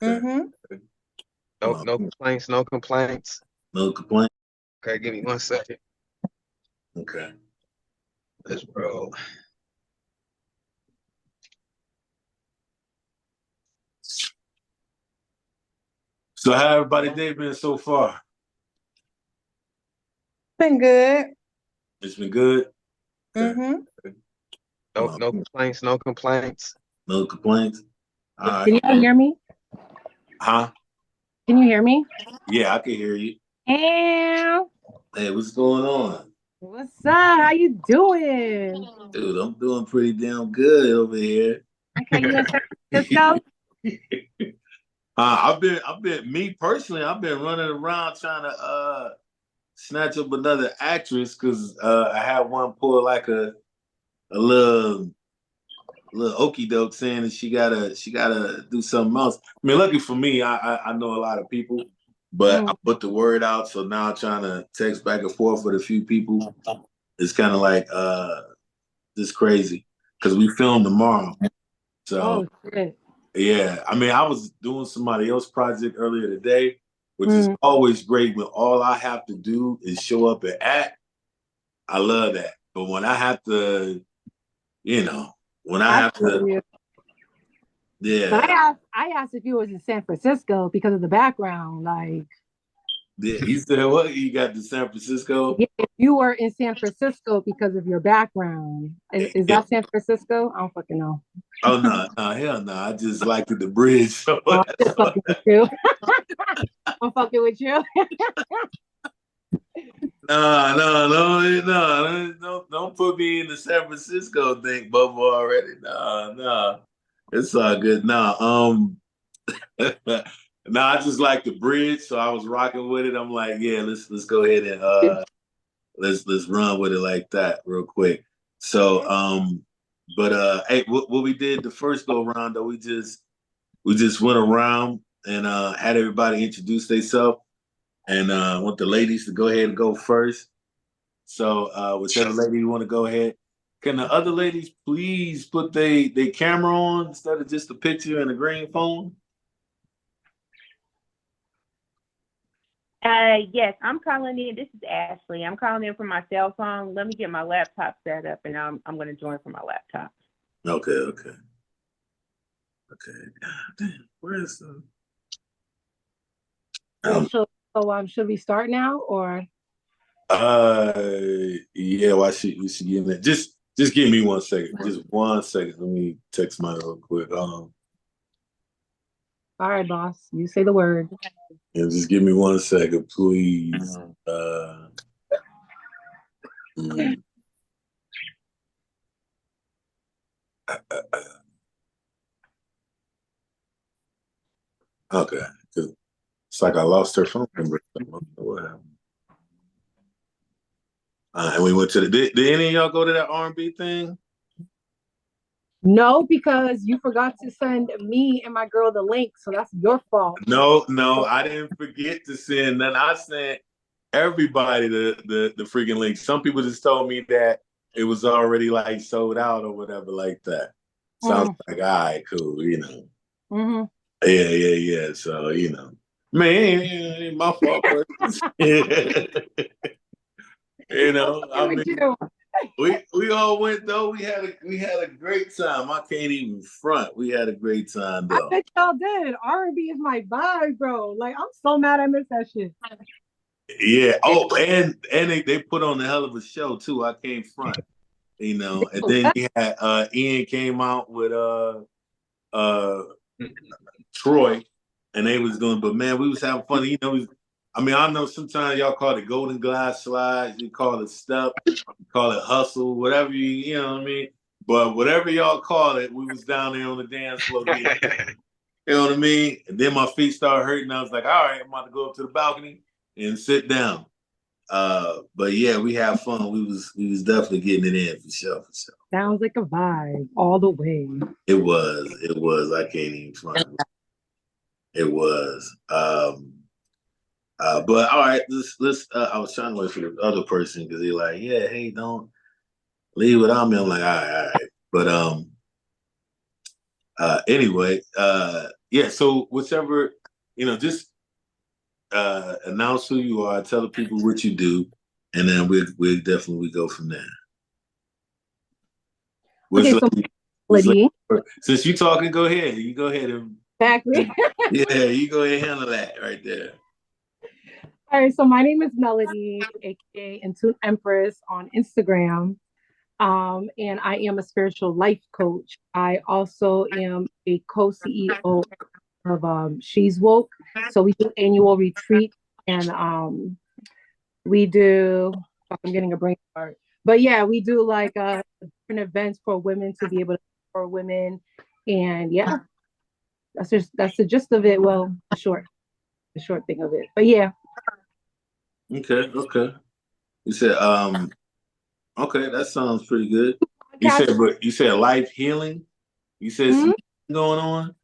Okay. Mm-hmm. No complaints, no complaints. No complaint. Okay, give me 1 second. Okay. Let's roll. So how everybody day been so far? Been good. It's been good. Okay. Mm-hmm. No complaints, no complaints. No complaints. All right. Can you hear me? Huh? Can you hear me? Yeah, I can hear you. And Hey, what's going on? what's up? How you doing? Dude, I'm doing pretty damn good over here. Okay, you in San Francisco? Me personally, I've been running around trying to snatch up another actress because I had one pull like a little okey doke saying that she gotta do something else. I mean, lucky for me, I know a lot of people, but I put the word out, so now I'm trying to text back and forth with a few people. It's kind of like just crazy because we film tomorrow. So Oh shit. yeah, I mean, I was doing somebody else's project earlier today, which is Mm. always great when all I have to do is show up and act. I love that. But when I have to, when I I have feel to, you. But yeah, I asked if you was in San Francisco because of the background. Like, yeah. You said what? You got to San Francisco? yeah, if you were in San Francisco because of your background. Is Yeah. that San Francisco? I don't fucking know. Oh no, no, hell no. I just liked the bridge. So Oh, I'm that's just all. fucking with you. I'm fucking with you. No, no, no, no, no, don't put me in the San Francisco thing, bubble already. No, no. It's all good. No, no, I just like the bridge, so I was rocking with it. I'm like, yeah, let's go ahead and let's run with it like that real quick. So but hey, what we did the first go round though, we just went around and had everybody introduce themselves and want the ladies to go ahead and go first. So whichever lady you want to go ahead. Can the other ladies please put they camera on instead of just a picture and a green phone? Yes, I'm calling in. This is Ashley. I'm calling in from my cell phone. Let me get my laptop set up, and I'm going to join from my laptop. Okay, okay. Okay. Damn, where is the Should we start now or? yeah, why should we should get in there? Just give me 1 second. Just 1 second. Let me text mine real quick. All right, boss. You say the word. And just give me 1 second, please. Mm, okay. 'Cause it's like I lost her phone number. I don't know what happened. And we went to the. Did any of y'all go to that R&B thing? No, because you forgot to send me and my girl the link, so that's your fault. No, no, I didn't forget to send none. I sent everybody the freaking link. Some people just told me that it was already like sold out or whatever like that. Sounds like all right, cool, Mm-hmm. Yeah, yeah, yeah. So man, it ain't my fault, but I mean, we all went though. We had a great time. I can't even front. We had a great time I though. bet y'all did. R&B is my vibe, bro. Like, I'm so mad I missed that shit. Yeah. Oh, and they put on a hell of a show too. I came front, and then you had Ian came out with uh Troy, and they was going, but man, we was having fun. I mean, I know sometimes y'all call it golden glass slides, you call it step, you call it hustle, whatever you know what I mean. But whatever y'all call it, we was down there on the dance floor. You know what I mean? And then my feet started hurting. I was like, all right, I'm about to go up to the balcony and sit down. But yeah, we had fun. We was definitely getting it in for sure, for sure. Sounds like a vibe all the way. It was. I can't even front. It was. But all right, let's. I was trying to wait for the other person because they're like, yeah, hey, don't leave without me. I'm like, all right, all right. But anyway, Yeah, so whichever, just announce who you are, tell the people what you do, and then we'll definitely go from there. Okay, so Melody. Since you talking, go ahead. You go ahead and Exactly. yeah, you go ahead and handle that right there. All right, so my name is Melody, aka Intune Empress on Instagram. And I am a spiritual life coach. I also am a co-CEO of She's Woke. So we do annual retreat and we do I'm getting a brain fart. But yeah, we do like different events for women to be able to for women. And yeah, that's the gist of it. Well, the short thing of it. But yeah. Okay. You said okay, that sounds pretty good. You said life healing. You said some going on.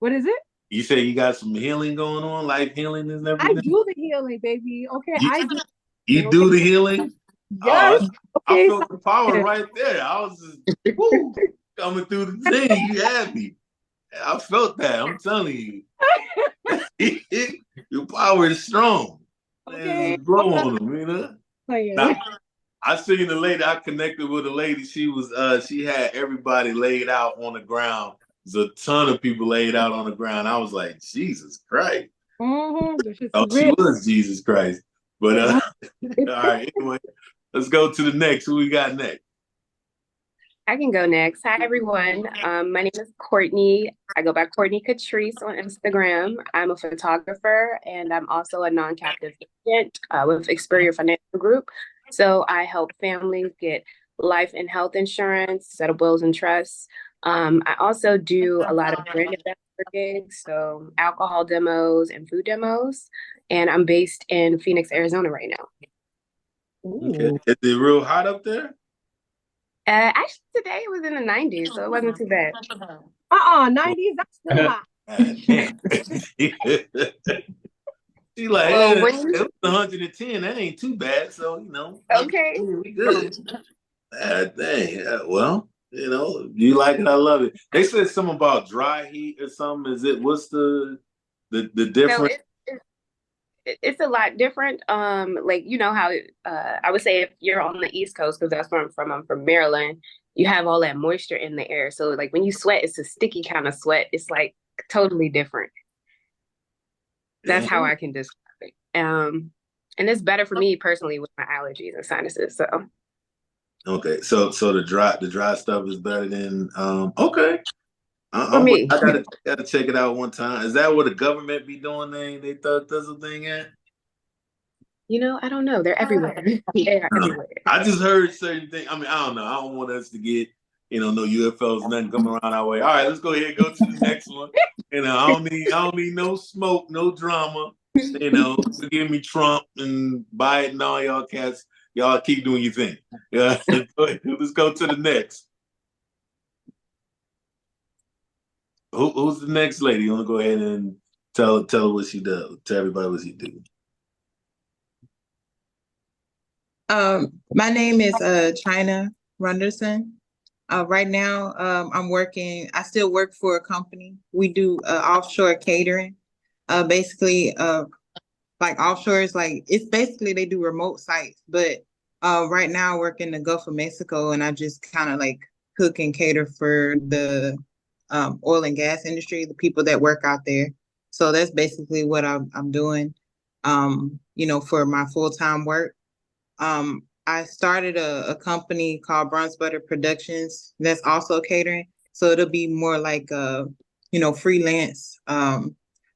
What is it? You say you got some healing going on, life healing and everything. I do the healing, baby. Okay, I do. You do the healing. Yes. I felt the power right there. I was just coming through the thing. You had me. I felt that. I'm telling you, your power is strong. Okay. Blow on them, Okay. Now, I seen the lady. I connected with a lady. She had everybody laid out on the ground. There's a ton of people laid out on the ground. I was like, Jesus Christ. Oh, she was Jesus Christ. But all right, anyway, let's go to the next. Who we got next? I can go next. Hi, everyone. My name is Courtney. I go by Courtney Catrice on Instagram. I'm a photographer and I'm also a non-captive agent with Experior Financial Group. So I help families get life and health insurance, settle bills and trusts. I also do a lot of brand ambassador gigs, so alcohol demos and food demos. And I'm based in Phoenix, Arizona right now. Okay. Is it real hot up there? Actually, today it was in the 90s, so it wasn't too bad. 90s, that's still hot. She like, Well, it was 110. That ain't too bad. So, okay. We good. Dang. Well, you like it, I love it. They said something about dry heat or something. What's the difference? So it's a lot different. Like how I would say if you're on the East Coast, because that's where I'm from. I'm from Maryland. You have all that moisture in the air, so like when you sweat, it's a sticky kind of sweat. It's like totally different. That's how I can describe it. And it's better for me personally with my allergies and sinuses. So okay, so the dry stuff is better than okay. For me. I gotta check it out one time. Is that what the government be doing? They thought this a thing at? I don't know. They're everywhere. They are everywhere. I just heard certain things. I mean, I don't know. I don't want us to get, no UFOs, nothing coming around our way. All right, let's go ahead and go to the next one. I don't need no smoke, no drama. Forgive me, Trump and Biden and all y'all cats. Y'all keep doing your thing. Yeah, let's go to the next. Who's the next lady? You want to go ahead and tell her what she does? Tell everybody what she do. My name is China Runderson. Right now, I still work for a company. We do offshore catering. Basically, like offshore is it's basically they do remote sites. But right now I work in the Gulf of Mexico and I just kind of cook and cater for the oil and gas industry, the people that work out there. So that's basically what I'm doing, for my full-time work. I started a company called Bronze Butter Productions that's also catering. So it'll be more like freelance,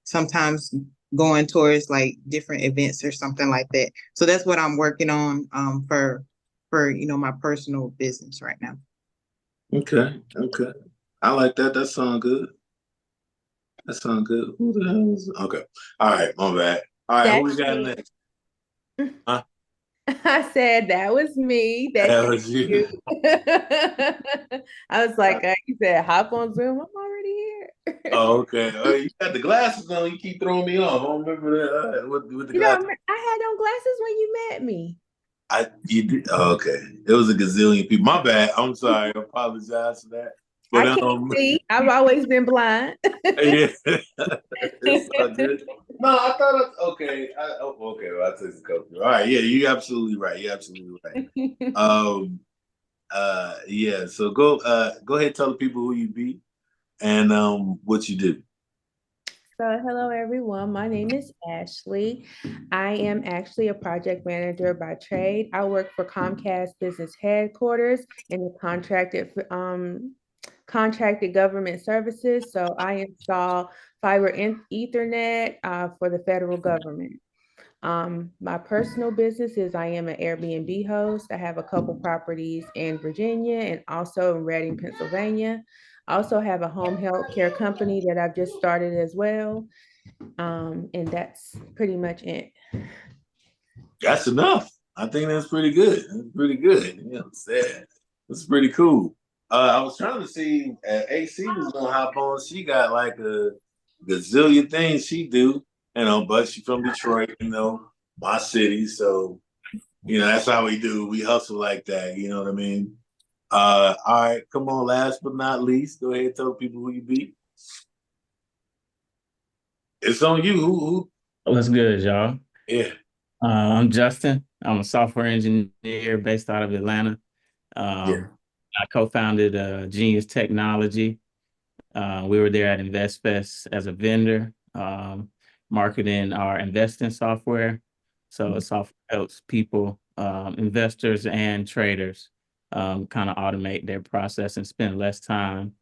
sometimes going towards different events or something like that. So that's what I'm working on for my personal business right now. Okay. I like that. That sounds good. Who the hell is okay? All right, my bad. All right, who we got next? Huh? I said that was me. That was you. I was like, you said hop on Zoom. I'm already here. Oh, okay. You got the glasses on. You keep throwing me off. I don't remember that. With the glasses. I had on glasses when you met me. You did. Oh, okay. It was a gazillion people. My bad. I'm sorry. I apologize for that. I But can't see. I've always been blind. yeah, it's all good. No, I thought okay. Okay, well, I took the couple. All right, yeah, you're absolutely right. You're absolutely right. Yeah. So go ahead, and tell the people who you be and what you do. So, hello everyone. My name is Ashley. I am actually a project manager by trade. I work for Comcast Business Headquarters in the contracted government services. So, I install fiber and Ethernet for the federal government. My personal business is I am an Airbnb host. I have a couple properties in Virginia and also in Reading, Pennsylvania. I also have a home health care company that I've just started as well. And that's pretty much it. That's enough. I think that's pretty good. That's pretty good. You know what I'm saying? That's pretty cool. I was trying to see AC was gonna hop on. She got like a gazillion things she do, but she's from Detroit, my city. So, that's how we do. We hustle like that, you know what I mean? All right, come on, last but not least, go ahead and tell people who you be. It's on you. Who? What's good, y'all? Yeah. I'm Justin. I'm a software engineer based out of Atlanta. Yeah. I co-founded Genius Technology. We were there at InvestFest as a vendor, marketing our investing software. So software helps people, investors and traders, kind of automate their process and spend less time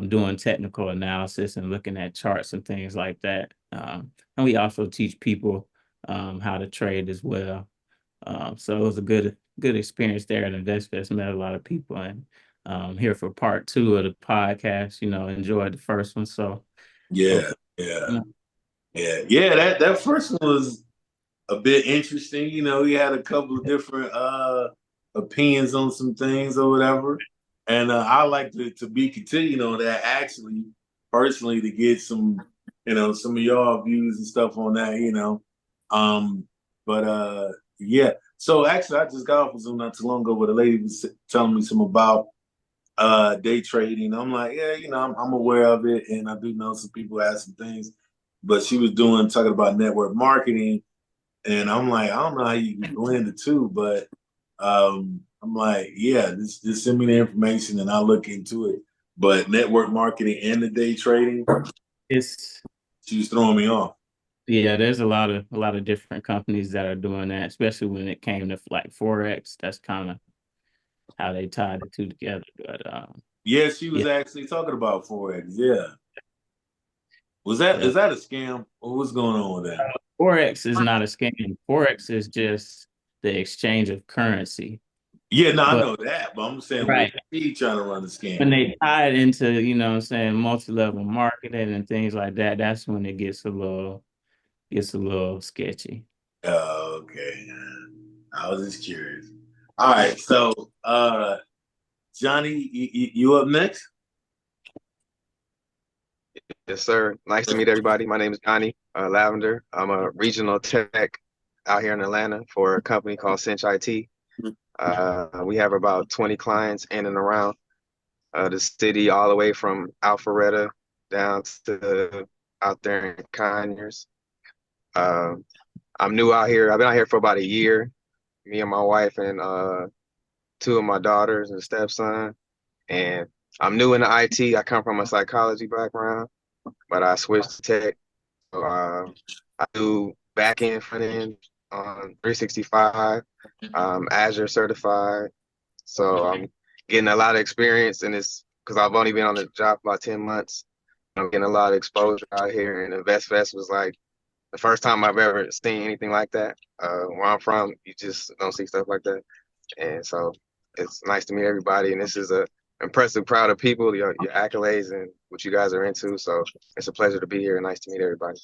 doing technical analysis and looking at charts and things like that. And we also teach people how to trade as well. So it was a good experience there at InvestFest. Met a lot of people, and here for part 2 of the podcast. Enjoyed the first one. So Yeah, yeah, yeah. That first one was a bit interesting. He had a couple of different opinions on some things or whatever. And I like to be continuing on that actually personally to get some some of y'all views and stuff on that. But yeah. So actually I just got off of Zoom not too long ago where the lady was telling me some about day trading. I'm like, yeah, I'm aware of it, and I do know some people have some things, but she was talking about network marketing, and I'm like, I don't know how you can blend the two, but I'm like, yeah, just send me the information and I'll look into it. But network marketing and the day trading, she was throwing me off. Yeah, there's a lot of different companies that are doing that, especially when it came to like Forex. That's kind of how they tied the two together. But yeah, she was actually talking about Forex. Yeah. Is that a scam? Or what's going on with that? Forex is not a scam. Forex is just the exchange of currency. Yeah, no, I know that, but I'm saying right. He trying to run the scam. When they tie it into, multi-level marketing and things like that, that's when it gets a little sketchy. Oh, okay. I was just curious. All right, so Johnny, you up next? Yes, sir. Nice to meet everybody. My name is Johnny Lavender. I'm a regional tech out here in Atlanta for a company called Cinch IT. We have about 20 clients in and around the city, all the way from Alpharetta down to out there in Conyers. I'm new out here. I've been out here for about a year. Me and my wife and 2 of my daughters and stepson. And I'm new into IT. I come from a psychology background, but I switched to tech. So I do back end, front end on 365, Azure certified. So I'm getting a lot of experience in this because I've only been on the job for about 10 months. I'm getting a lot of exposure out here, and InvestFest was like the first time I've ever seen anything like that. Where I'm from, you just don't see stuff like that. And so it's nice to meet everybody. And this is a impressive crowd of people, your accolades and what you guys are into. So it's a pleasure to be here and nice to meet everybody.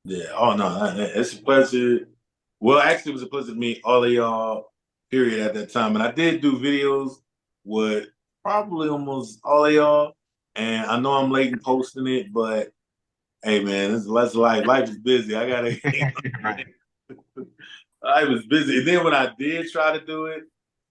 Yeah. Oh, no, it's a pleasure. Well, actually, it was a pleasure to meet all of y'all, period, at that time. And I did do videos with probably almost all of y'all. And I know I'm late in posting it, but hey, man, this is less life. Life is busy. I got to. I was busy. And then when I did try to do it,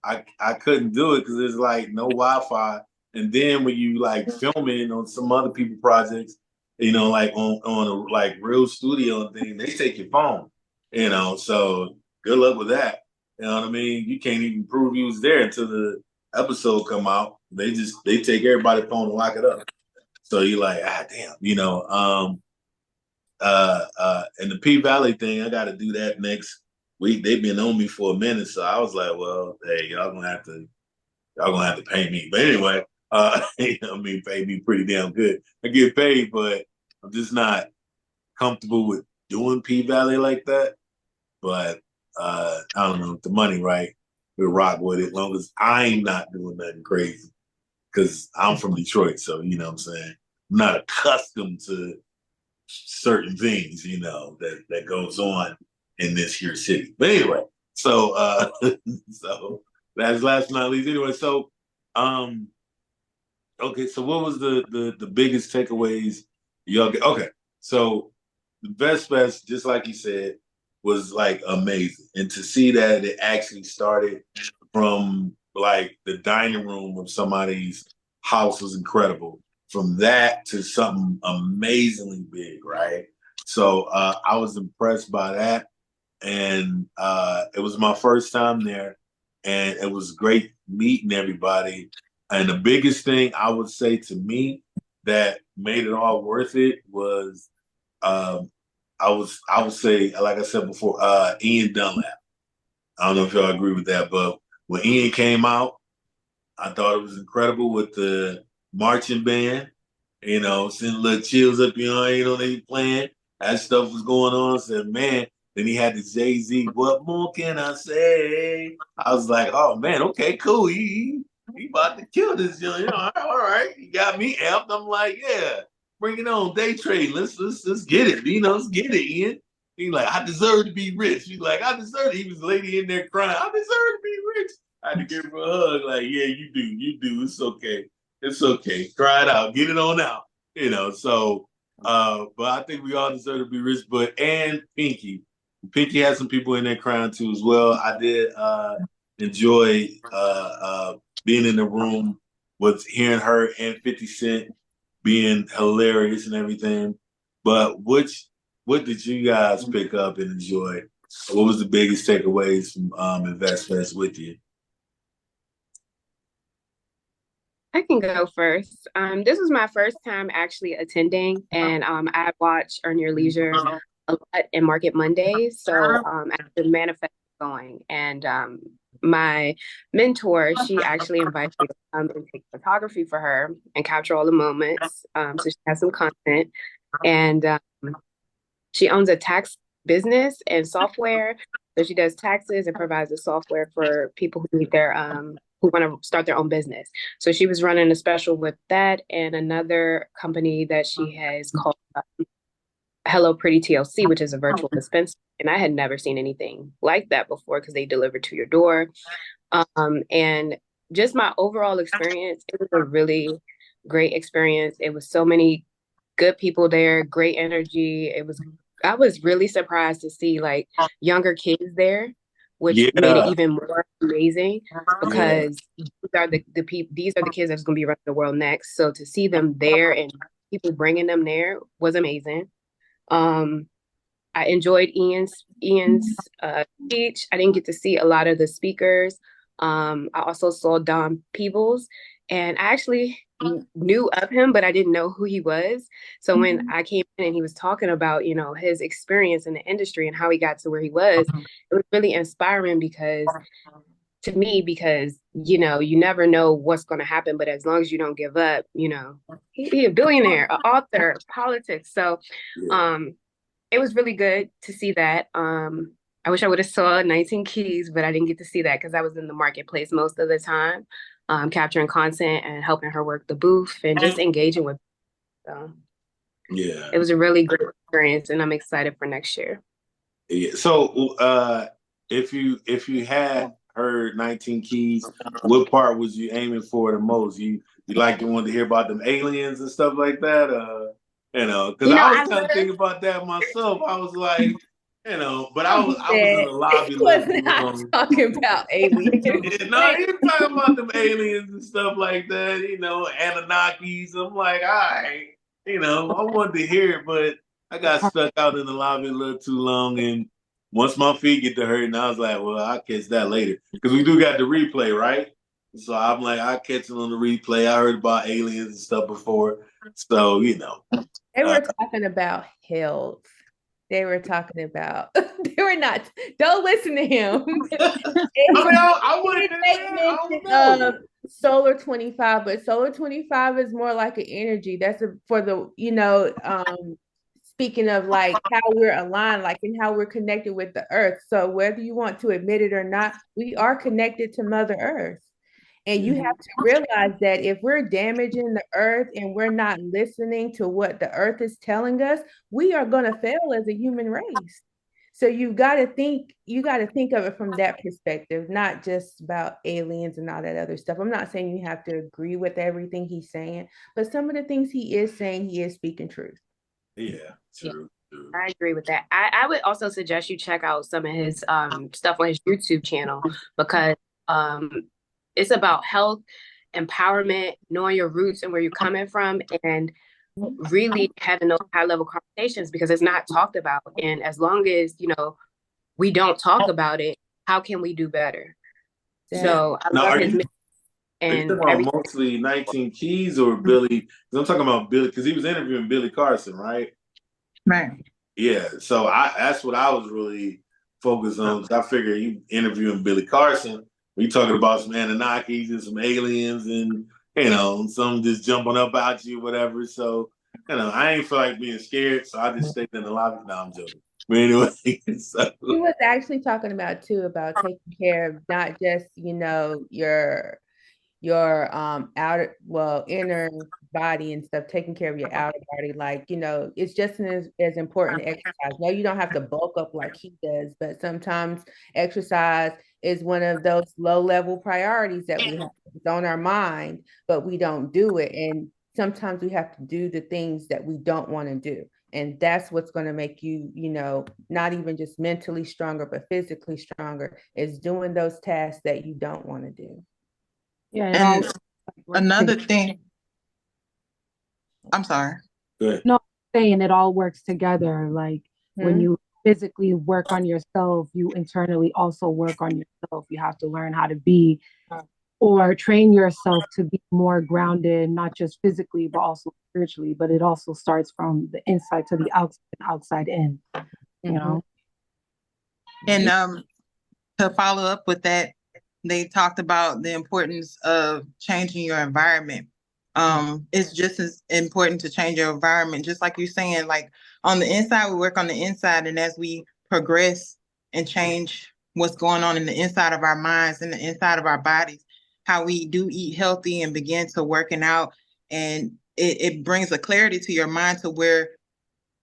I couldn't do it because there's like no Wi-Fi And then when you like filming on some other people projects, you know, like on a like real studio thing, they take your phone, you know. So good luck with that. You know what I mean? You can't even prove you was there until the episode come out. They take everybody's phone and lock it up. So you're like, damn, you know. And the P Valley thing, I got to do that next week. They've been on me for a minute, so I was like, well, hey, y'all gonna have to pay me. But anyway, you know, I mean, pay me pretty damn good. I get paid, but I'm just not comfortable with doing P Valley like that. But I don't know, the money right, we'll rock with it as long as I'm not doing nothing crazy. Because I'm from Detroit, so you know what I'm saying. I'm not accustomed to certain things, you know, that goes on in this here city. But anyway, so so that's last but not least. Anyway, so okay, so what was the biggest takeaways y'all get? Okay, so the Best Fest, just like you said, was like amazing. And to see that it actually started from like the dining room of somebody's house was incredible. From that to something amazingly big, right? So I was impressed by that. And it was my first time there. And it was great meeting everybody. And the biggest thing I would say to me that made it all worth it was I would say, like I said before, Ian Dunlap. I don't know if y'all agree with that, but when Ian came out, I thought it was incredible with the marching band, you know, sending little chills up your arm, you know, they playing. That stuff was going on. I said, man, then he had the Jay-Z, what more can I say? I was like, oh man, okay, cool. He about to kill this, you know, all right. He got me amped. I'm like, yeah, bring it on, day trade. Let's get it, you know, let's get it, Ian. He's like, I deserve to be rich. He's like, I deserve it. He was lady in there crying. I deserve to be rich. I had to give her a hug. Like, yeah, you do. It's okay. It's okay. Try it out. Get it on out. You know, so but I think we all deserve to be rich. But and Pinky. Pinky had some people in there crying too as well. I did enjoy being in the room with hearing her and 50 Cent being hilarious and everything. But what did you guys pick up and enjoy? What was the biggest takeaways from InvestFest with you? I can go first. This was my first time actually attending, and I watched Earn Your Leisure a lot in Market Mondays. So I was manifest going, and my mentor, she actually invited me to come and take photography for her and capture all the moments. So she has some content, and she owns a tax business and software. So she does taxes and provides the software for people who need their who want to start their own business. So she was running a special with that and another company that she has called Hello Pretty TLC, which is a virtual dispenser. And I had never seen anything like that before because they deliver to your door. And just my overall experience, it was a really great experience. It was so many good people there, great energy. I was really surprised to see like younger kids there, which made it even more amazing because these are the kids that's going to be running the world next. So to see them there and people bringing them there was amazing. I enjoyed Ian's speech. I didn't get to see a lot of the speakers. I also saw Don Peebles, and I actually knew of him, but I didn't know who he was. So when I came in and he was talking about, you know, his experience in the industry and how he got to where he was, it was really inspiring because you know, you never know what's going to happen, but as long as you don't give up, you know, he's a billionaire, an author, politics. So it was really good to see that. I wish I would have saw 19 Keys, but I didn't get to see that because I was in the marketplace most of the time, capturing content and helping her work the booth and just engaging with her. So it was a really great experience, and I'm excited for next year. Yeah. So if you had heard 19 Keys, what part was you aiming for the most? You like the one to hear about them aliens and stuff like that? You know, because I was kind of thinking about that myself. I was like, You know, but I was in the lobby he was looking not long. talking about aliens. No, he was talking about them aliens and stuff like that, you know, Anunnakis. I'm like, all right, you know, I wanted to hear it, but I got stuck out in the lobby a little too long. And once my feet get to hurting, I was like, well, I'll catch that later. Because we do got the replay, right? So I'm like, I'll catch it on the replay. I heard about aliens and stuff before. So, you know. They were talking about health. They were talking about, they were not, don't listen to him. I wouldn't I mention Solar 25, but Solar 25 is more like an energy. That's for the, you know, speaking of like how we're aligned, like and how we're connected with the earth. So whether you want to admit it or not, we are connected to Mother Earth. And you have to realize that if we're damaging the earth and we're not listening to what the earth is telling us, we are going to fail as a human race. So you got to think of it from that perspective, not just about aliens and all that other stuff. I'm not saying you have to agree with everything he's saying, but some of the things he is saying, he is speaking truth. Yeah, true. I agree with that. I would also suggest you check out some of his stuff on his YouTube channel because it's about health, empowerment, knowing your roots and where you're coming from, and really having those high level conversations because it's not talked about. And as long as, you know, we don't talk about it, how can we do better? Yeah. So I love his and about mostly 19 Keys or Billy, because I'm talking about Billy, because he was interviewing Billy Carson, right? Right. Yeah, so that's what I was really focused on. I figured you interviewing Billy Carson, we talking about some Anunnakis and some aliens and, you know, some just jumping up at you, whatever. So, you know, I ain't feel like being scared, so I just stayed in the lobby. Now I'm joking. But anyway, so. He was actually talking about too, about taking care of not just, you know, your inner body and stuff, taking care of your outer body. Like, you know, it's just as important exercise. No, you don't have to bulk up like he does, but sometimes exercise is one of those low level priorities that we have. It's on our mind, but we don't do it. And sometimes we have to do the things that we don't want to do. And that's what's going to make you, you know, not even just mentally stronger, but physically stronger, is doing those tasks that you don't want to do. Yeah. And another thing, I'm sorry. Good. No, I'm saying it all works together. Like when you physically work on yourself, you internally also work on yourself. You have to learn how to be or train yourself to be more grounded, not just physically, but also spiritually. But it also starts from the inside to the outside in, you know? And to follow up with that, they talked about the importance of changing your environment. It's just as important to change your environment, just like you're saying, like on the inside, we work on the inside. And as we progress and change what's going on in the inside of our minds and the inside of our bodies, how we do eat healthy and begin to working out. And it brings a clarity to your mind to where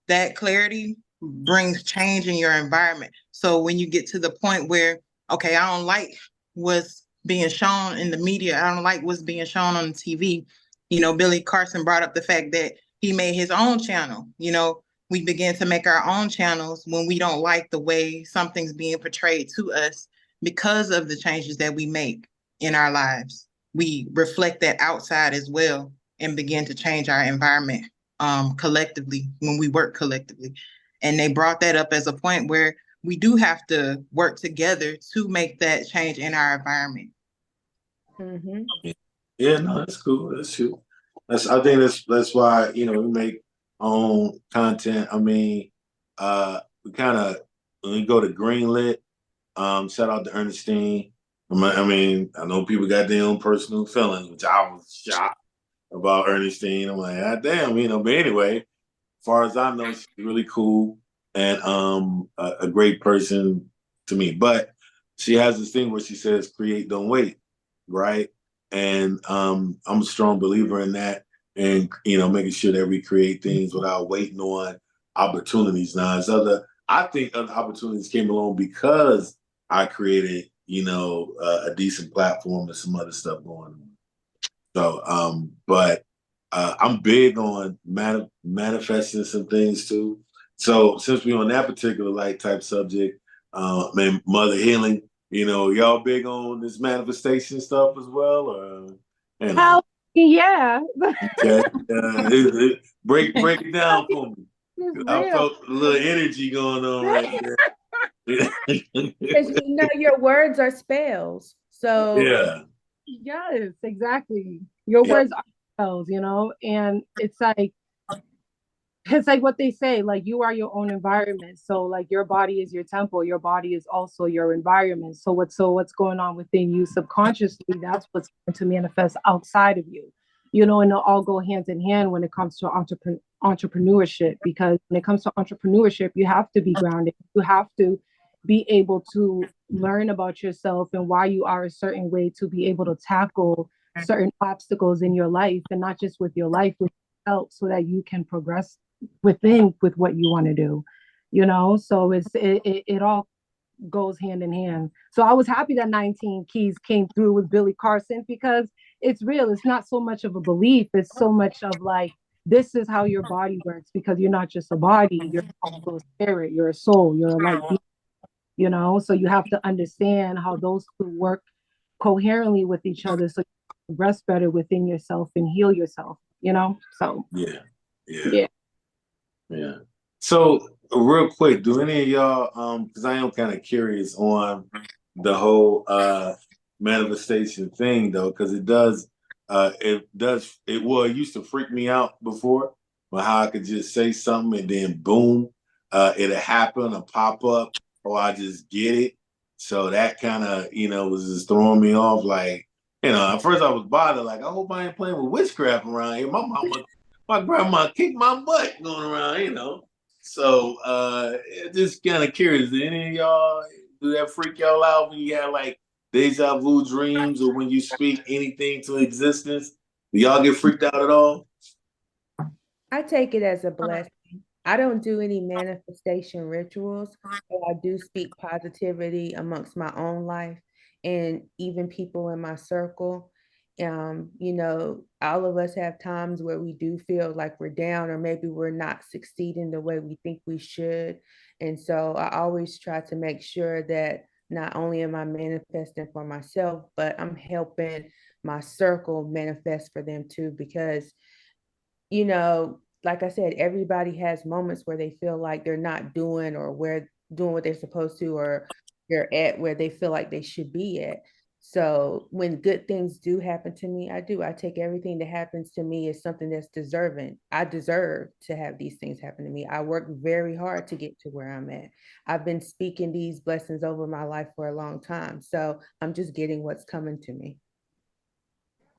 that clarity brings change in your environment. So when you get to the point where, okay, I don't like what's being shown in the media, I don't like what's being shown on the TV. You know, Billy Carson brought up the fact that he made his own channel. You know, we begin to make our own channels when we don't like the way something's being portrayed to us because of the changes that we make in our lives. We reflect that outside as well and begin to change our environment collectively when we work collectively. And they brought that up as a point where we do have to work together to make that change in our environment. Yeah, no, that's cool. That's true. I think that's why, you know, we make our own content. I mean, we kind of, when we go to Greenlit, shout out to Ernestine. I mean, I know people got their own personal feelings, which I was shocked about Ernestine. I'm like, ah, damn, you know. But anyway, as far as I know, she's really cool and a great person to me. But she has this thing where she says, "Create, don't wait," right? And I'm a strong believer in that, and you know, making sure that we create things without waiting on opportunities. Now, I think other opportunities came along because I created, you know, a decent platform and some other stuff going on. So, but I'm big on manifesting some things too. So since we're on that particular like type subject, man, mother healing, y'all big on this manifestation stuff as well, or Hell yeah. okay, break it down for me. It's I real. felt a little energy going on right there. Because your words are spells. So Yeah, Yes, exactly. Your yeah, words are spells, and it's like what they say, like you are your own environment. So like your body is your temple, your body is also your environment. So what's going on within you subconsciously, that's what's going to manifest outside of you. And they'll all go hand in hand when it comes to entrepreneurship, because when it comes to entrepreneurship, you have to be grounded. You have to be able to learn about yourself and why you are a certain way to be able to tackle certain obstacles in your life, and not just with your life, with yourself, so that you can progress with what you want to do. So it all goes hand in hand. So I was happy that 19 Keys came through with Billy Carson, because it's real. It's not so much of a belief, it's so much of like, this is how your body works, because you're not just a body, you're also a spirit, you're a soul, you're a light being. So you have to understand how those two work coherently with each other, so you can rest better within yourself and heal yourself. So yeah, yeah. yeah. Yeah. So real quick, do any of y'all because I am kind of curious on the whole manifestation thing though, because it used to freak me out before, but how I could just say something and then boom, it'll happen or pop up or I just get it. So that kind of, was just throwing me off. Like, at first I was bothered, like, I hope I ain't playing with witchcraft around here. My grandma kicked my butt going around. So just kind of curious, do any of y'all do that freak y'all out when you have like deja vu dreams or when you speak anything to existence? Do y'all get freaked out at all? I take it as a blessing. I don't do any manifestation rituals, but I do speak positivity amongst my own life and even people in my circle. All of us have times where we do feel like we're down or maybe we're not succeeding the way we think we should. And so I always try to make sure that not only am I manifesting for myself, but I'm helping my circle manifest for them too, because like I said, everybody has moments where they feel like they're not doing what they're supposed to, or they're at where they feel like they should be at. So when good things do happen to me, I take everything that happens to me as something that's deserving. I deserve to have these things happen to me. I work very hard to get to where I'm at. I've been speaking these blessings over my life for a long time. So I'm just getting what's coming to me.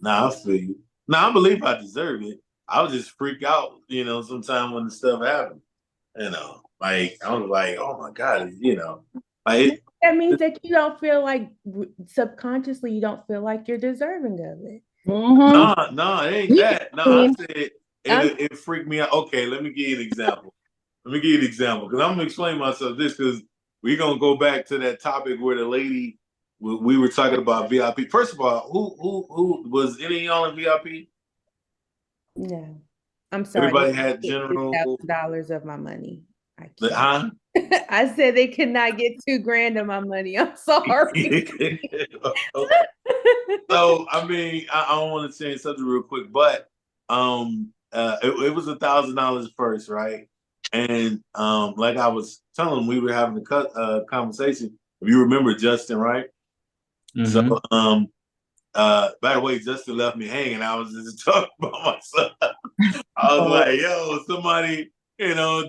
Nah, I feel you. Nah, I believe I deserve it. I would just freak out, sometime when the stuff happens. Like I was like, oh my God, like That means that you don't feel like subconsciously you don't feel like you're deserving of it. no, it ain't that. No, I said I'm it freaked me out. Okay, let me give you an example. Because I'm gonna explain myself this because we're gonna go back to that topic where the lady we were talking about VIP. First of all, who was any of y'all in VIP? No, I'm sorry. They Everybody can't had get general. $2,000 of my money. I can't. Huh? I said they could not get $2,000 of my money. I'm sorry. So I mean, I don't want to change subject real quick, but it was $1,000 first, right? And like I was telling him, we were having a conversation. If you remember Justin, right? So Mm-hmm. by the way, Justin left me hanging. I was just talking about myself. I was like, yo, somebody,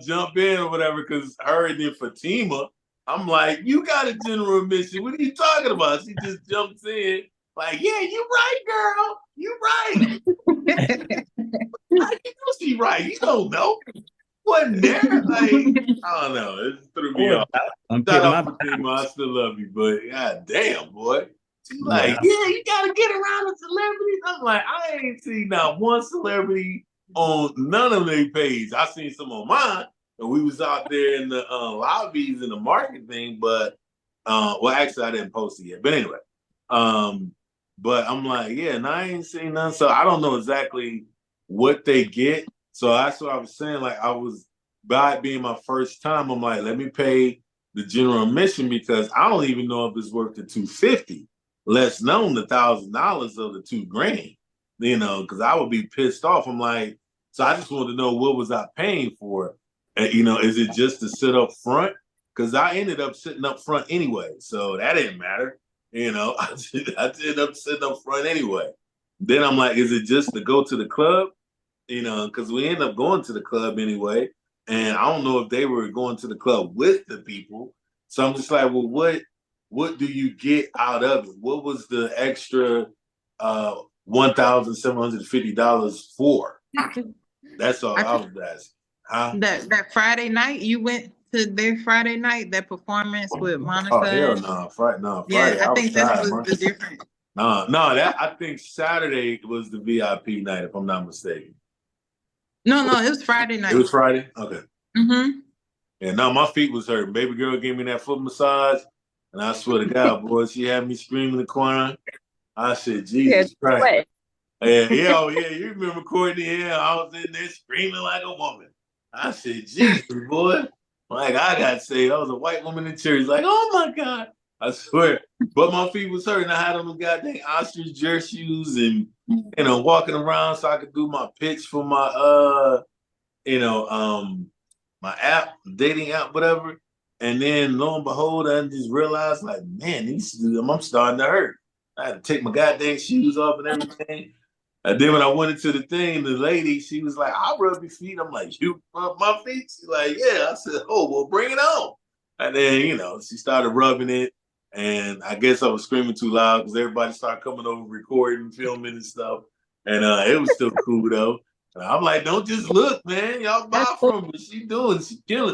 jump in or whatever, because her and then Fatima, I'm like, you got a general admission. What are you talking about? She just jumps in, like, yeah, you right, girl. You right. Like, you know she right. You don't know. Wasn't there? Like, I don't know. It threw me off. Shout out Fatima. I still love you, but god damn, boy. She's like, Yeah. yeah, you gotta get around the celebrities. I'm like, I ain't seen not one celebrity on none of their page. I seen some on mine, and we was out there in the lobbies and the market thing, but well, actually, I didn't post it yet. But anyway, but I'm like, yeah, and I ain't seen none, so I don't know exactly what they get. So that's what I was saying. Like, I was by it being my first time, I'm like, let me pay the general admission because I don't even know if it's worth the $250, less known the $1,000 of the $2,000, because I would be pissed off. I'm like, so I just wanted to know what was I paying for? And, is it just to sit up front? Because I ended up sitting up front anyway, so that didn't matter. I ended up sitting up front anyway. Then I'm like, is it just to go to the club? Because we end up going to the club anyway. And I don't know if they were going to the club with the people. So I'm just like, well, what do you get out of it? What was the extra $1,750 for? That's all I was asking. Huh? That Friday night, you went to their Friday night, that performance with Monica. Oh hell no! Friday. Yeah, I think that tired, was the difference. No, that I think Saturday was the VIP night, if I'm not mistaken. No, it was Friday night. It was Friday? Okay. Mm-hmm. Yeah, no, my feet was hurting. Baby girl gave me that foot massage, and I swear to God, boy, she had me screaming and crying. I said, Jesus Christ. Oh yeah, you remember Courtney? Yeah, I was in there screaming like a woman. I said, Jesus, boy. Like, I got saved. I was a white woman in church. Like, oh my God. I swear. But my feet was hurting. I had on the goddamn ostrich jersey shoes and, walking around so I could do my pitch for my, my app, dating app, whatever. And then lo and behold, I just realized, like, man, I'm starting to hurt. I had to take my goddamn shoes off and everything. And then when I went into the thing, the lady, she was like, I'll rub your feet. I'm like, you rub my feet? She's like, yeah. I said, oh, well, bring it on. And then, she started rubbing it. And I guess I was screaming too loud because everybody started coming over, recording, filming and stuff. And it was still cool, though. And I'm like, don't just look, man. Y'all buy from her. She killing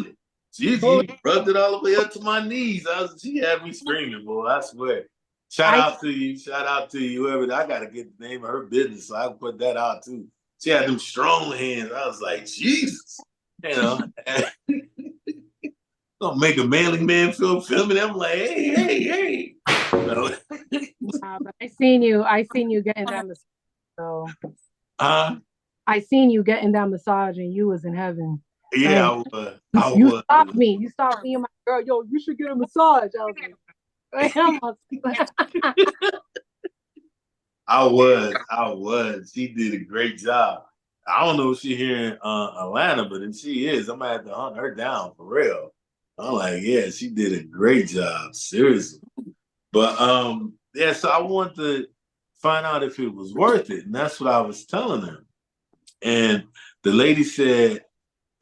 it. She rubbed it all the way up to my knees. She had me screaming, boy, I swear. Shout out to you, whoever. I gotta get the name of her business so I can put that out too. She had them strong hands. I was like, Jesus, Gonna make a manly man feel filming. I'm like, hey. But I seen you getting that massage. So I seen you getting that massage and you was in heaven. Yeah, I was. You stopped me. You stopped me and my girl. Yo, you should get a massage. I was like, I was. She did a great job. I don't know if she's here in Atlanta, but if she is, I'm gonna have to hunt her down for real. I'm like, yeah, she did a great job, seriously. But so I wanted to find out if it was worth it, and that's what I was telling her. And the lady said,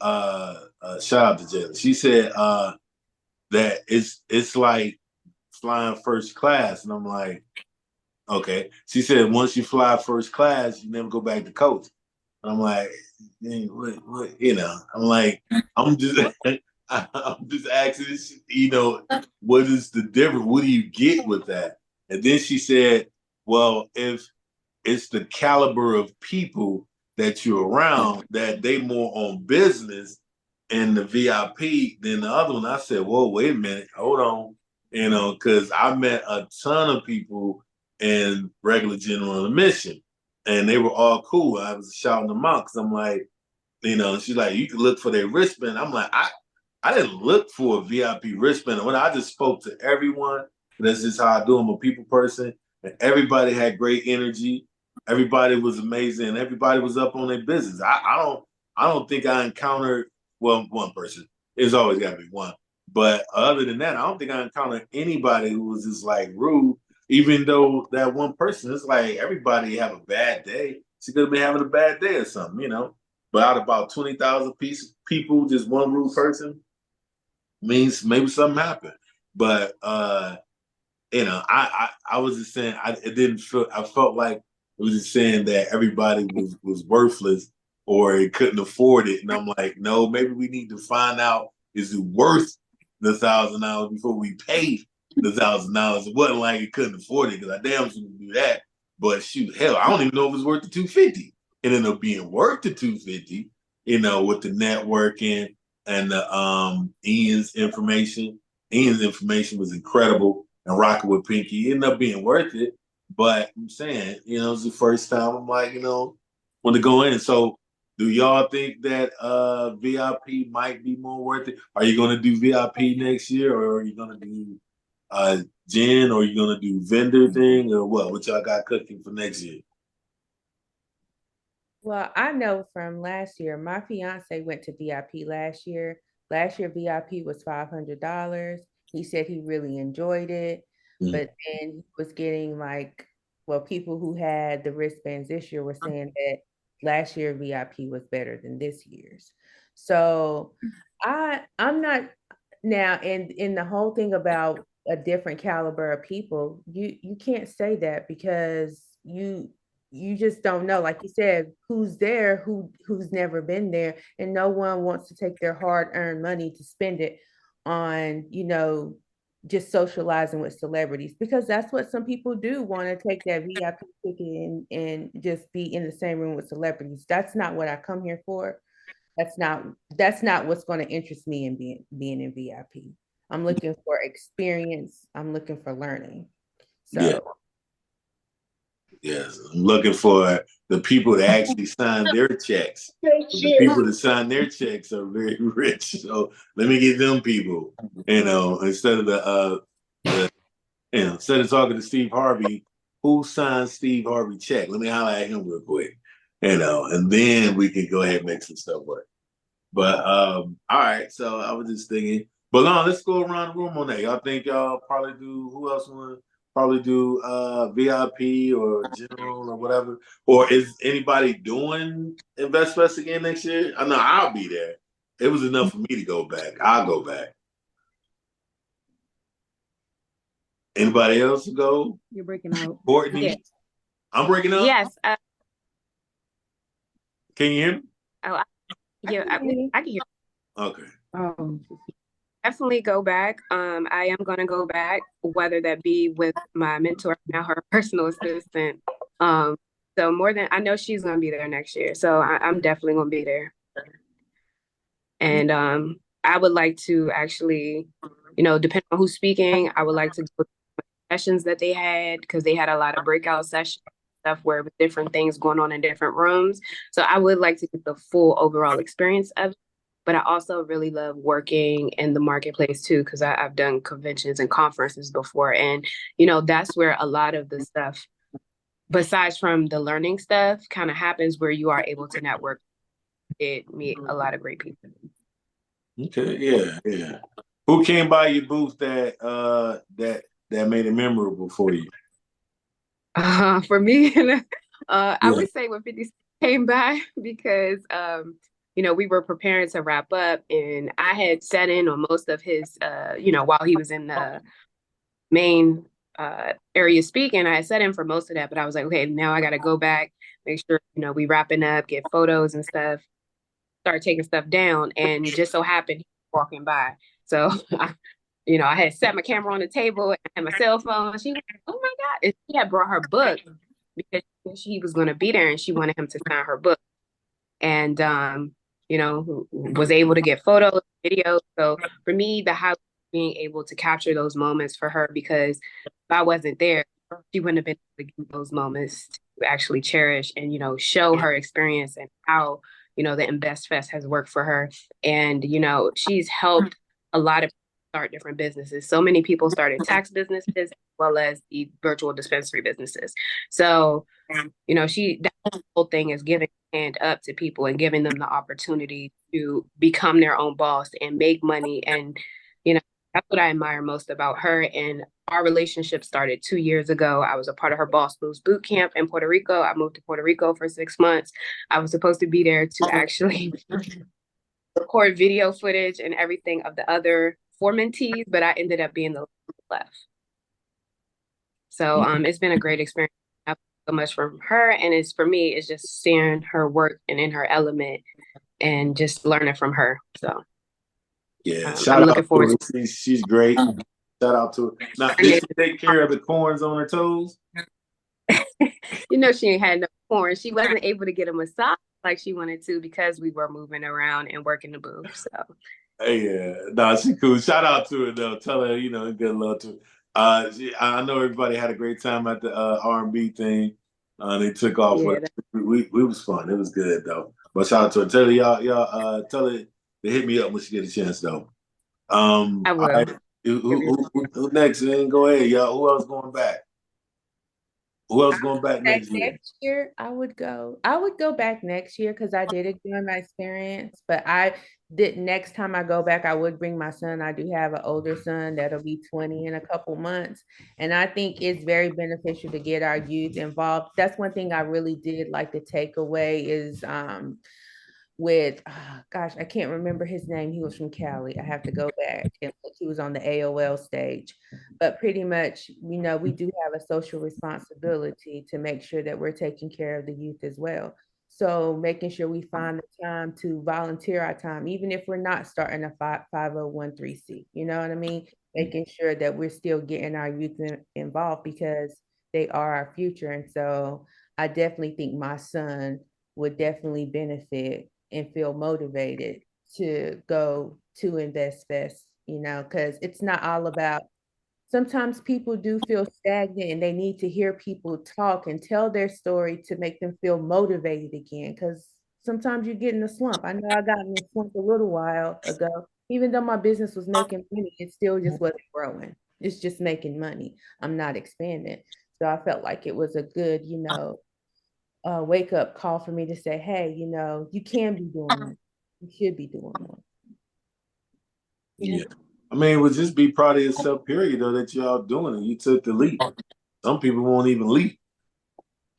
shout out to Jayla. She said that it's like flying first class. And I'm like, okay. She said, once you fly first class, you never go back to coach. And I'm like, what? I'm like, I'm just asking, what is the difference? What do you get with that? And then she said, well, if it's the caliber of people that you're around, that they more on business and the VIP than the other one. I said, whoa, wait a minute, hold on. Because I met a ton of people in regular general admission, and they were all cool. I was shouting them out because I'm like, she's like, you can look for their wristband. I'm like, I didn't look for a VIP wristband. When I just spoke to everyone, that's just how I do. I'm a people person, and everybody had great energy. Everybody was amazing, and everybody was up on their business. I don't think I encountered one person. It's always got to be one. But other than that, I don't think I encountered anybody who was just like rude, even though that one person, it's like everybody have a bad day. She could have been having a bad day or something, But out of about 20,000 people, just one rude person means maybe something happened. But, I was just saying, I felt like it was just saying that everybody was worthless or it couldn't afford it. And I'm like, no, maybe we need to find out, is it worth the $1,000 before we pay the $1,000? It wasn't like it couldn't afford it because I damn sure would do that. But shoot, hell, I don't even know if it's worth the $250. It ended up being worth the $250, with the networking and the Ian's information. Ian's information was incredible, and rocking with Pinky. It ended up being worth it. But I'm saying, it was the first time I'm like, want to go in. So Do y'all think that VIP might be more worth it? Are you going to do VIP next year, or are you going to do Gen, or are you going to do vendor thing, or what? What y'all got cooking for next year? Well, I know from last year, my fiance went to VIP last year. Last year, VIP was $500. He said he really enjoyed it, but then he was getting like, well, people who had the wristbands this year were saying that last year VIP was better than this year's. So I'm not now, and in the whole thing about a different caliber of people, you can't say that because you just don't know, like you said, who's there, who's never been there, and no one wants to take their hard-earned money to spend it on, just socializing with celebrities, because that's what some people do, want to take that VIP ticket and just be in the same room with celebrities. That's not what I come here for. That's not what's going to interest me in being in VIP. I'm looking for experience. I'm looking for learning. Yeah. So Yes, I'm looking for the people that actually sign their checks. The people that sign their checks are very rich. So let me get them people, instead of instead of talking to Steve Harvey, who signs Steve Harvey check? Let me highlight him real quick, and then we can go ahead and make some stuff work. But all right, so I was just thinking, but no, let's go around the room on that. Y'all think y'all probably do, who else want to probably do VIP or general or whatever? Or is anybody doing Invest Fest again next year? I know I'll be there. It was enough for me to go back. I'll go back. Anybody else go? You're breaking out. Courtney? Yeah. I'm breaking up? Yes. Can you hear me? Oh, yeah, I can hear. Okay. Oh, Definitely go back. I am going to go back, whether that be with my mentor, now her personal assistant. So more than I know she's going to be there next year. So I'm definitely going to be there. And I would like to actually, depending on who's speaking, I would like to go to sessions that they had, because they had a lot of breakout sessions, stuff where with different things going on in different rooms. So I would like to get the full overall experience of it. But I also really love working in the marketplace too, because I've done conventions and conferences before. And, that's where a lot of the stuff, besides from the learning stuff, kind of happens, where you are able to network, meet a lot of great people. Okay, yeah. Who came by your booth that made it memorable for you? For me, I would say when 50 came by, because we were preparing to wrap up, and I had sat in on most of his while he was in the main area speaking. I had sat in for most of that, but I was like, okay, now I got to go back, make sure we wrapping up, get photos and stuff, start taking stuff down, and just so happened he was walking by. So I had set my camera on the table and my cell phone. She was, oh my God. And she had brought her book because she was going to be there, and she wanted him to sign her book. And, was able to get photos, videos. So for me, the highlight being able to capture those moments for her, because if I wasn't there, she wouldn't have been able to get those moments to actually cherish and, show her experience and how, the Invest Fest has worked for her. And, she's helped a lot of people start different businesses. So many people started tax businesses as well as the virtual dispensary businesses. So, that whole thing is giving a hand up to people and giving them the opportunity to become their own boss and make money. And, that's what I admire most about her. And our relationship started 2 years ago. I was a part of her Boss Moves boot camp in Puerto Rico. I moved to Puerto Rico for 6 months. I was supposed to be there to actually record video footage and everything of the other four mentees, but I ended up being the left. So it's been a great experience. I so much from her, and for me, it's just seeing her work and in her element and just learning from her. So yeah, I'm looking forward to her. She's great. Shout out to her. Now, did she take care of the corns on her toes? She ain't had no corn. She wasn't able to get a massage like she wanted to because we were moving around and working the booth. So yeah, no, she cool. Shout out to her though. Tell her, good love to her. I know everybody had a great time at the R&B thing. They took off. yeah, We was fun. It was good though. But shout out to her. Tell her tell her to hit me up when she get a chance though. I All will. right. Who next? Man, go ahead, y'all. Who else going back? Who else going back Back next year? next year, I would go back next year because I did enjoy my experience. But I did next time I go back, I would bring my son. I do have an older son that'll be 20 in a couple months. And I think it's very beneficial to get our youth involved. That's one thing I really did like to take away is with gosh, I can't remember his name. He was from Cali. I have to go back and look. He was on the AOL stage. But pretty much, we do have a social responsibility to make sure that we're taking care of the youth as well. So making sure we find the time to volunteer our time, even if we're not starting a 501(c), you know what I mean? Making sure that we're still getting our youth involved because they are our future. And so I definitely think my son would definitely benefit and feel motivated to go to Invest Fest, because it's not all about, sometimes people do feel stagnant and they need to hear people talk and tell their story to make them feel motivated again. Because sometimes you get in a slump. I know I got in a slump a little while ago. Even though my business was making money, it still just wasn't growing. It's just making money. I'm not expanding. So I felt like it was a good, wake up call for me to say, hey, you can be doing more. You should be doing more. Yeah. I mean, it would just be proud of yourself, period, though, that y'all doing it. You took the leap. Some people won't even leap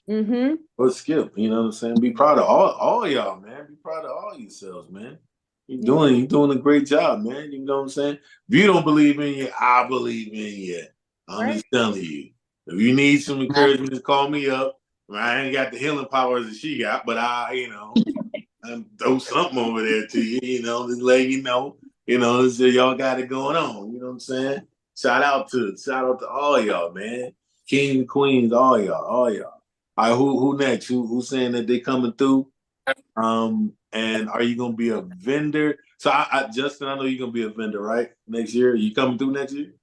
or skip. You know what I'm saying? Be proud of all y'all, man. Be proud of all yourselves, man. You're doing a great job, man. You know what I'm saying? If you don't believe in you, I believe in you. I'm just telling you. If you need some encouragement, just call me up. I ain't got the healing powers that she got, but I throw something over there to you, just let you know, so y'all got it going on. You know what I'm saying? Shout out to all y'all, man. King and queens, all y'all, all y'all. All right, who next? Who's saying that they coming through? And are you gonna be a vendor? So Justin, I know you're gonna be a vendor, right? Next year. You coming through next year?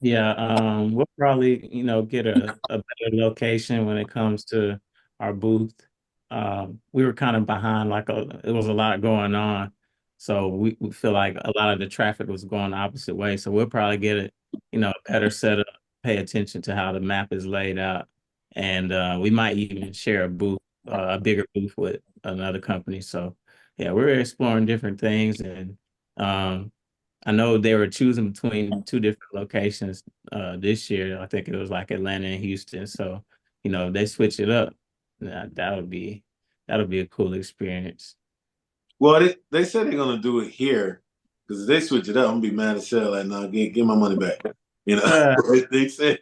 Yeah, we'll probably, get a better location when it comes to our booth. We were kind of behind, it was a lot going on. So we feel like a lot of the traffic was going the opposite way. So we'll probably get it, a better setup, pay attention to how the map is laid out. And we might even share a bigger booth with another company. So yeah, we're exploring different things. And I know they were choosing between two different locations this year. I think it was like Atlanta and Houston. So, if they switch it up, that'll be a cool experience. Well, they said they're gonna do it here because if they switch it up, I'm gonna be mad as hell. Like, no, get my money back. You know, Uh, they said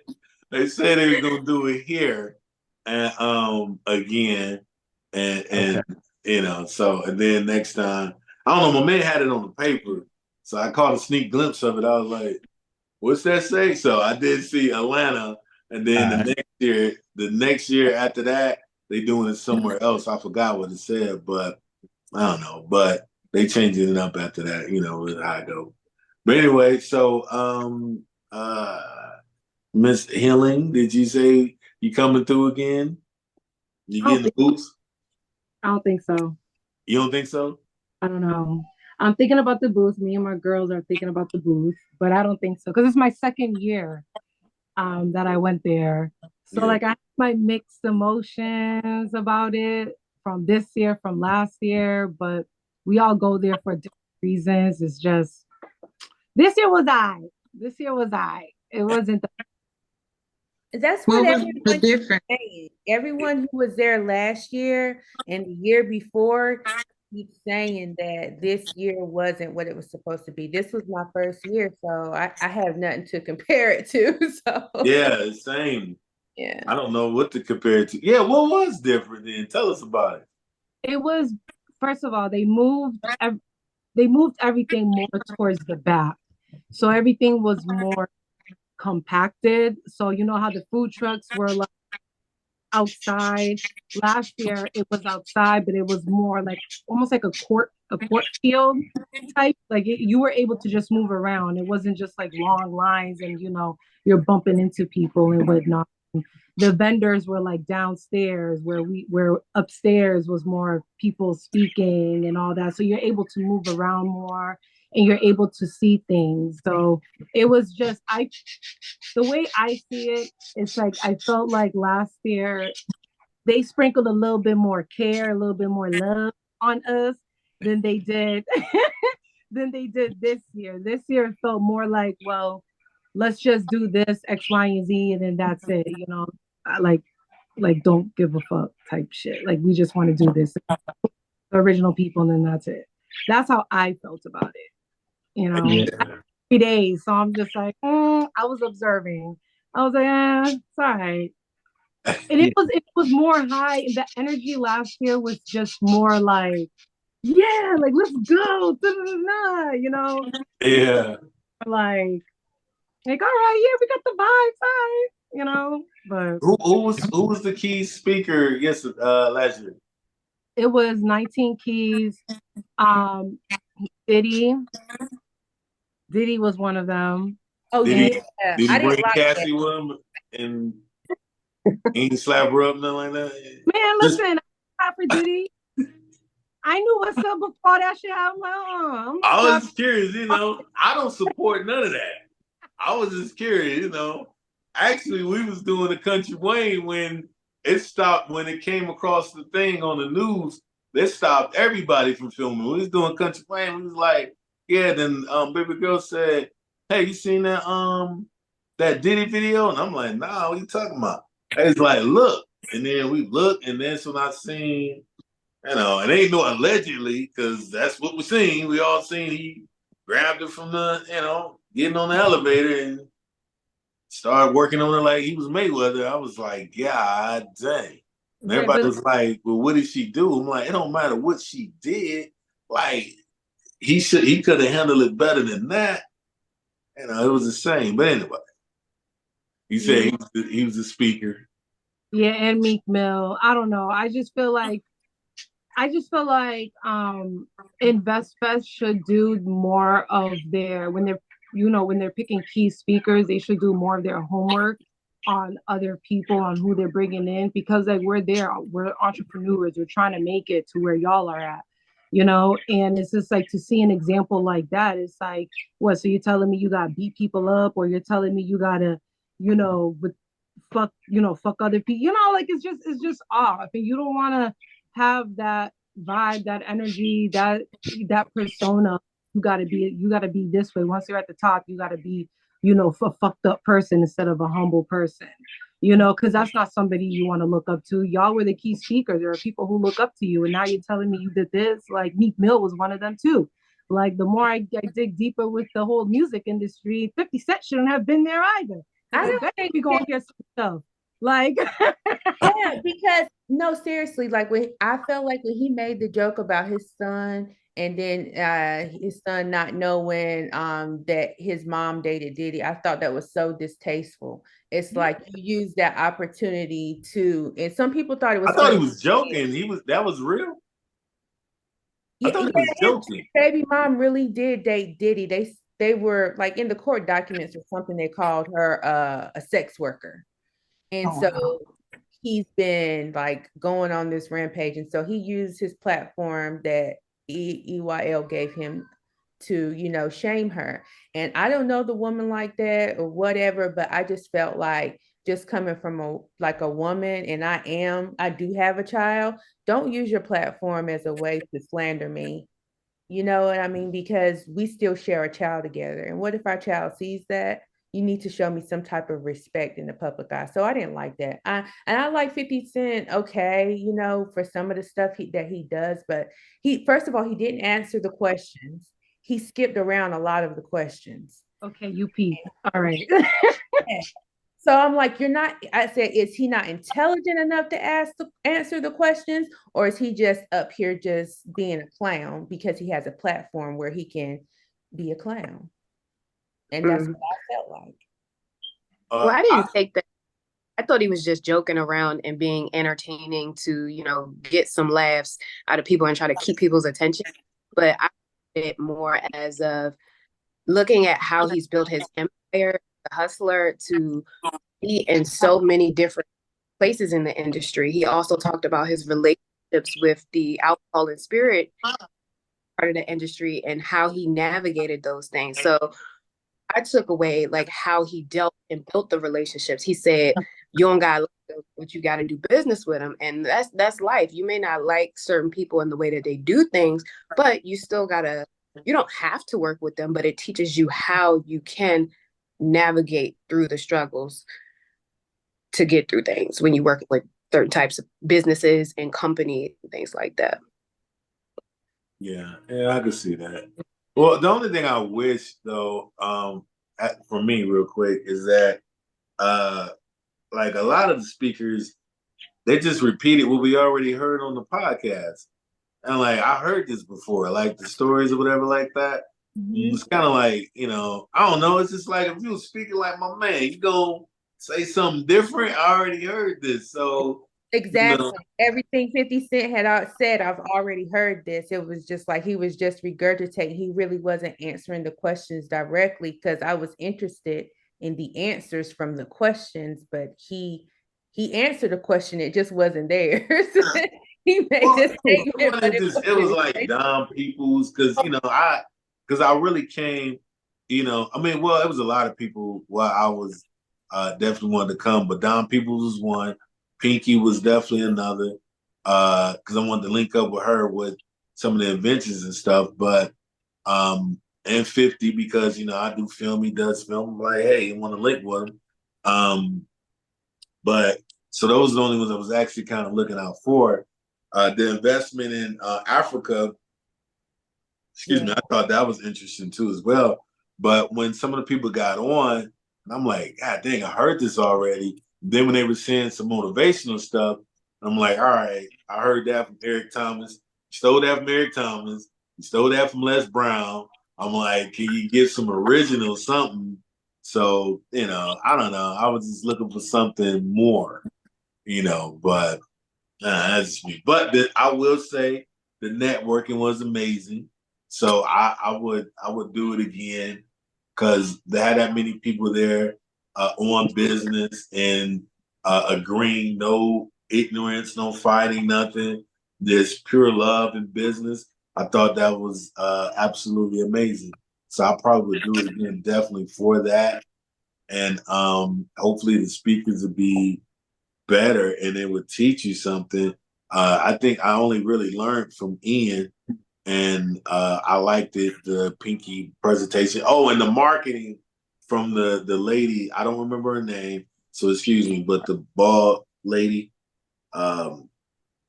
they were gonna do it here, and again, and okay. so and then next time, I don't know. My man had it on the paper, so I caught a sneak glimpse of it. I was like, "What's that say?" So I did see Atlanta, and then the next year after that, they doing it somewhere else. I forgot what it said, but. I don't know, but they changing it up after that, how I go. But anyway, so Miss Healing, did you say you coming through again? You I don't getting the think, boots? I don't think so. You don't think so? I don't know. I'm thinking about the booth. Me and my girls are thinking about the booth, but I don't think so because it's my second year that I went there. So Yeah. like I have my mixed emotions about it from this year, from last year, but we all go there for different reasons. It's just this year was I. This year was I. It wasn't. That's what What was the everyone keeps difference? saying. Everyone who was there last year and the year before keeps saying that this year wasn't what it was supposed to be. This was my first year, so I have nothing to compare it to. So Yeah, same. yeah. I don't know what to compare it to. Yeah, what was different then? Tell us about it. It was first of all they moved everything more towards the back, so everything was more compacted. So you know how the food trucks were like outside. Last year it was outside, but it was more like almost like a court field type. Like you were able to just move around. It wasn't just like long lines and you're bumping into people and whatnot. the vendors were like downstairs, where upstairs was more people speaking and all that. So you're able to move around more and you're able to see things. So it was just the way I see it, it's like I felt like last year they sprinkled a little bit more care, a little bit more love on us than they did than they did this year. This year it felt more like, well, let's just do this X, Y, and Z, and then that's it. You know, like don't give a fuck type shit. Like we just want to do this, the original people, and then that's it. That's how I felt about it. You know, Yeah. 3 days. So I'm just like, I was observing. I was like, it's all right. And it was more high. The energy last year was just more like, yeah, like let's go, you know, Yeah. like all right, yeah, we got the vibes, right, you know. But Who was the key speaker last year? it was 19 Keys. Um, Diddy was one of them. Oh Did yeah, he I didn't bring like that. Cassie with him and he ain't slap her up, nothing like that? Man, Just, listen, I for Diddy. I knew what's up before that shit happened. Like, I'm I was not. just curious, I don't support none of that. I was just curious. Actually, we was doing the Country Wayne when it stopped, when it came across the thing on the news, that stopped everybody from filming. We was doing Country Wayne, we was like, yeah, then baby girl said, hey, you seen that Diddy video? And I'm like, nah, what you talking about? It's like, look. And then we looked, and then so I seen, it ain't no allegedly, because that's what we seen. We all seen he grabbed her from getting on the elevator and started working on her like he was Mayweather. I was like, God dang. And Right, everybody but was like, well, what did she do? I'm like, it don't matter what she did. Like, he could have handled it better than that. It was the same. But anyway, he said he was a speaker. yeah, and Meek Mill. I don't know. InvestFest should do more of their when they're picking key speakers, they should do more of their homework on other people, on who they're bringing in, because like we're entrepreneurs, we're trying to make it to where y'all are at, and it's just like to see an example like that. It's like, what? So you're telling me you got to beat people up, or you're telling me you gotta, with fuck other people, like it's just off, and you don't want to have that vibe, that energy, that persona. You gotta be this way. Once you're at the top, you gotta be, a fucked up person instead of a humble person. Because that's not somebody you want to look up to. Y'all were the key speakers. There are people who look up to you, and now you're telling me you did this. Like Meek Mill was one of them too. Like the more I dig deeper with the whole music industry, 50 Cent shouldn't have been there either. I I don't bet think we gonna hear some stuff. Like yeah, because no, seriously, like when I felt like when he made the joke about his son and then his son not knowing that his mom dated Diddy, I thought that was so distasteful. It's like you use that opportunity to, and some people thought it I was thought he funny. was joking. That was real. I Yeah, thought he yeah, was his joking. baby mom really did date Diddy. They were like in the court documents or something, they called her a sex worker. And so wow. he's been like going on this rampage. And so he used his platform that EYL gave him to, shame her. And I don't know the woman like that or whatever, but I just felt like just coming from a woman, and I do have a child, don't use your platform as a way to slander me. You know what I mean? Because we still share a child together. And what if our child sees that? You need to show me some type of respect in the public eye. So I didn't like that. I like 50 Cent, okay, for some of the stuff that he does, but first of all, he didn't answer the questions. He skipped around a lot of the questions. Okay, UP. All right. So I'm like, I said, is he not intelligent enough to answer the questions, or is he just up here just being a clown because he has a platform where he can be a clown? And that's what I felt like. Well, I didn't take that. I thought he was just joking around and being entertaining to, get some laughs out of people and try to keep people's attention. But I did it more as of looking at how he's built his empire, the hustler, to be in so many different places in the industry. He also talked about his relationships with the alcohol and spirit part of the industry and how he navigated those things. So I took away like how he dealt and built the relationships. He said, "You don't got, but you got to do business with them," and that's life. You may not like certain people in the way that they do things, but you still gotta. You don't have to work with them, but it teaches you how you can navigate through the struggles to get through things when you work with certain types of businesses and companies and things like that. Yeah, I can see that. Well, the only thing I wish though, for me, real quick, is that like a lot of the speakers, they just repeated what we already heard on the podcast. And like I heard this before, like the stories or whatever like that. Mhm. It's kind of like, I don't know. It's just like if you were speaking like my man, you gonna say something different. I already heard this. So, Exactly. Everything 50 Cent had said, I've already heard this. It was just like he was just regurgitating. He really wasn't answering the questions directly because I was interested in the answers from the questions, but he answered a question, it just wasn't there. So he made well, this statement, but it was like Dom Peoples because I really came, I mean, well, it was a lot of people. Well, I was definitely wanted to come, but Dom Peoples was one. Pinky was definitely another. Because I wanted to link up with her with some of the inventions and stuff, but and 50 because I do film, he does film. I'm like, hey, you want to link with him? But so those are the only ones I was actually kind of looking out for. The investment in Africa, excuse me, I thought that was interesting too as well. But when some of the people got on, and I'm like, God dang, I heard this already. Then when they were saying some motivational stuff, I'm like, all right, I heard that from Eric Thomas. You stole that from Eric Thomas. You stole that from Les Brown. I'm like, can you get some original something? So, I don't know. I was just looking for something more, but that's just me. But I will say the networking was amazing. So I would do it again because they had that many people there on business and agreeing, no ignorance, no fighting, nothing. There's pure love in business. I thought that was absolutely amazing. So I probably would do it again, definitely for that. And hopefully the speakers would be better and it would teach you something. I think I only really learned from Ian, and I liked it, the Pinky presentation. Oh, and the marketing from the lady, I don't remember her name, so excuse me, but the bald lady,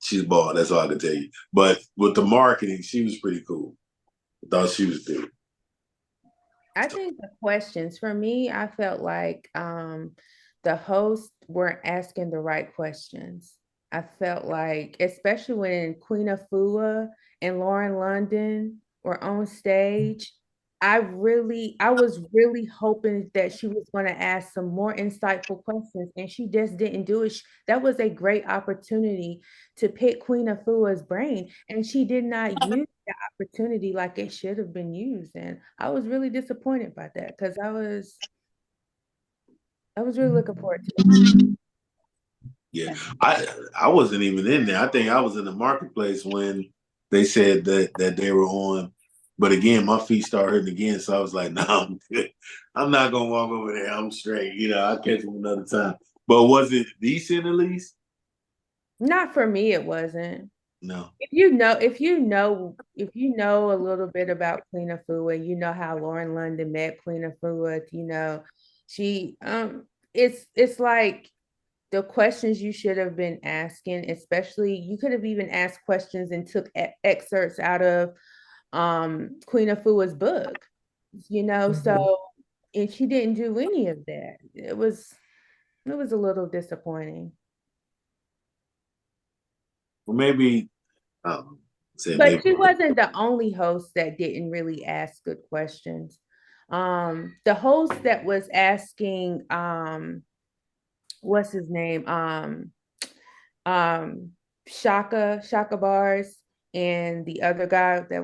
she's bald, that's all I can tell you. But with the marketing, she was pretty cool. I thought she was good. I think the questions for me, I felt like the hosts weren't asking the right questions. I felt like, especially when Queen Afua and Lauren London were on stage, I was really hoping that she was going to ask some more insightful questions, and she just didn't do it. That was a great opportunity to pick Queen Afua's brain, and she did not use the opportunity like it should have been used. And I was really disappointed by that because I was really looking forward to it. Yeah, I wasn't even in there. I think I was in the marketplace when they said that they were on. But again, my feet started hurting again, so I was like, "No, I'm good. I'm not gonna walk over there. I'm straight. I'll catch them another time." But was it decent at least? Not for me, it wasn't. No. If you know a little bit about Queen Afua, you know how Lauren London met Queen Afua, she it's like the questions you should have been asking, especially you could have even asked questions and took excerpts out of Queen Afua's book, so and she didn't do any of that. It was a little disappointing. Well, maybe. Say But maybe. she wasn't the only host that didn't really ask good questions. The host that was asking, what's his name? Um, Shaka Bars, and the other guy that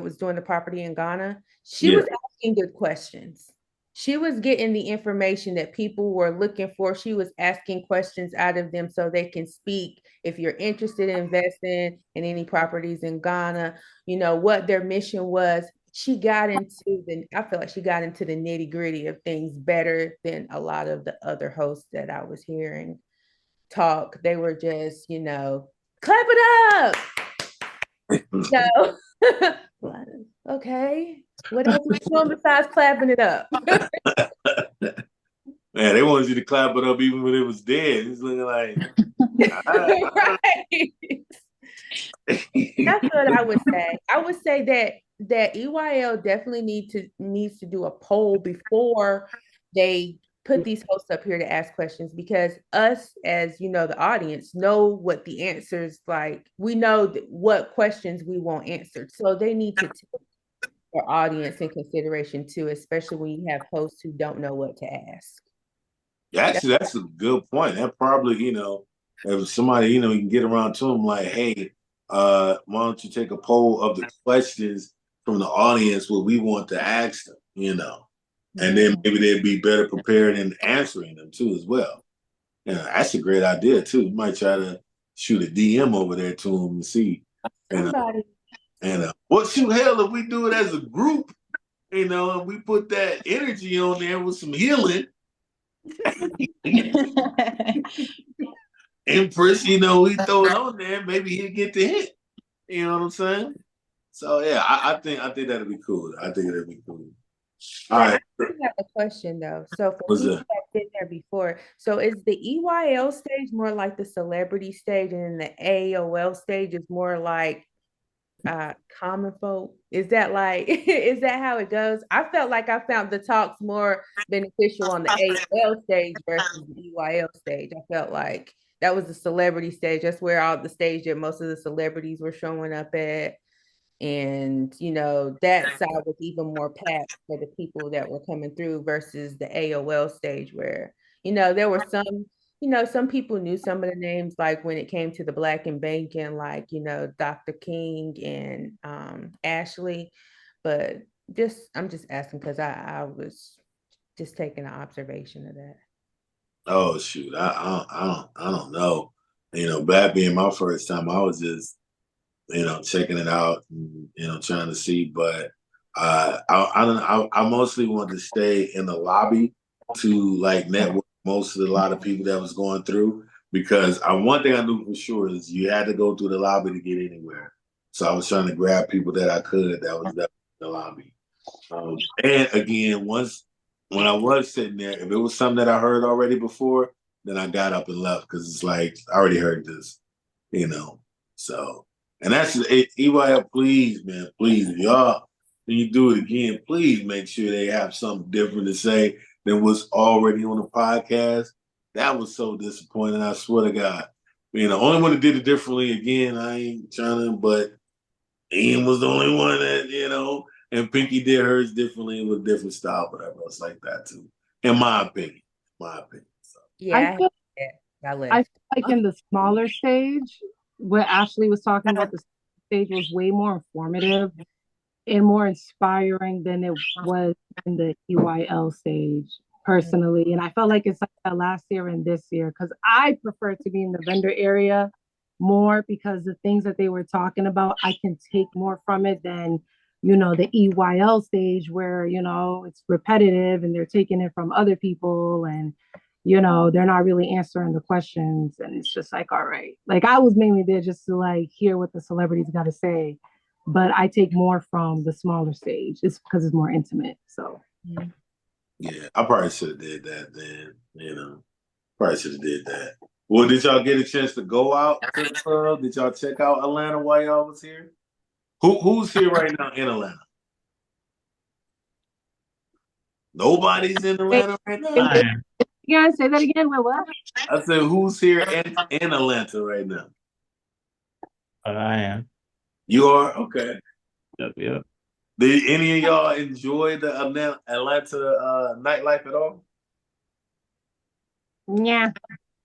was doing the property in Ghana. She Yeah. was asking good questions. she was getting the information that people were looking for. She was asking questions out of them so they can speak. If you're interested in investing in any properties in Ghana, what their mission was. I feel like she got into the nitty gritty of things better than a lot of the other hosts that I was hearing talk. They were just, clap it up. So, okay. What else is doing besides clapping it up? Man, they wanted you to clap it up even when it was dead. It's looking like, right. That's what I would say. I would say that EYL definitely needs to do a poll before they put these hosts up here to ask questions, because us, as the audience, know what the answers, like we know what questions we want answered. So they need to take their audience in consideration too, especially when you have hosts who don't know what to ask. Actually, that's a good point. That probably, if somebody, you can get around to them like, hey, why don't you take a poll of the questions from the audience what we want to ask them, and then maybe they'd be better prepared in answering them too as well. That's a great idea too. You might try to shoot a DM over there to them and see. Well, shoot, hell, if we do it as a group, and we put that energy on there with some healing. Empress, we throw it on there, maybe he'll get the hit. You know what I'm saying? So yeah, I think that'd be cool. I think it'd be cool. All right. I have a question though. So for people that have been there before, so is the EYL stage more like the celebrity stage, and then the AOL stage is more like common folk? Is that how it goes? I felt like I found the talks more beneficial on the AOL stage versus the EYL stage. I felt like that was the celebrity stage. That's where all the stage that most of the celebrities were showing up at. And that side was even more packed for the people that were coming through versus the AOL stage, where there were some people knew some of the names, like when it came to the Black and Banking, like Dr. King and Ashley. But I'm just asking because I was just taking an observation of that. Oh shoot, I don't know. That being my first time, I was just checking it out and trying to see. But I mostly wanted to stay in the lobby to like network most of a lot of people that was going through, because one thing I knew for sure is you had to go through the lobby to get anywhere. So I was trying to grab people that I could that was in the lobby. And again, when I was sitting there, if it was something that I heard already before, then I got up and left, because it's like I already heard this, So, and that's EYL. Please, man, please, y'all, when you do it again, please make sure they have something different to say than what's already on the podcast. That was so disappointing. I swear to God. The only one that did it differently, again, I ain't trying to, but Ian was the only one that, and Pinky did hers differently with a different style, whatever else like that too. In my opinion. So. Yeah, I feel like in the smaller stage, what Ashley was talking about, the stage was way more informative and more inspiring than it was in the EYL stage, personally. And I felt like it's like that last year and this year, because I prefer to be in the vendor area more, because the things that they were talking about, I can take more from it than, the EYL stage where, it's repetitive and they're taking it from other people, and, they're not really answering the questions. And it's just like, all right, like I was mainly there just to like hear what the celebrities got to say. But I take more from the smaller stage. It's because it's more intimate. So yeah, I probably should have did that then, Probably should have did that. Well, did y'all get a chance to go out to the club? Did y'all check out Atlanta while y'all was here? Who's here right now in Atlanta? Nobody's in Atlanta right now? You guys say that again? Wait, what? I said, who's here in Atlanta right now? I am. You are? Okay. Yep. Did any of y'all enjoy the Atlanta nightlife at all? Yeah.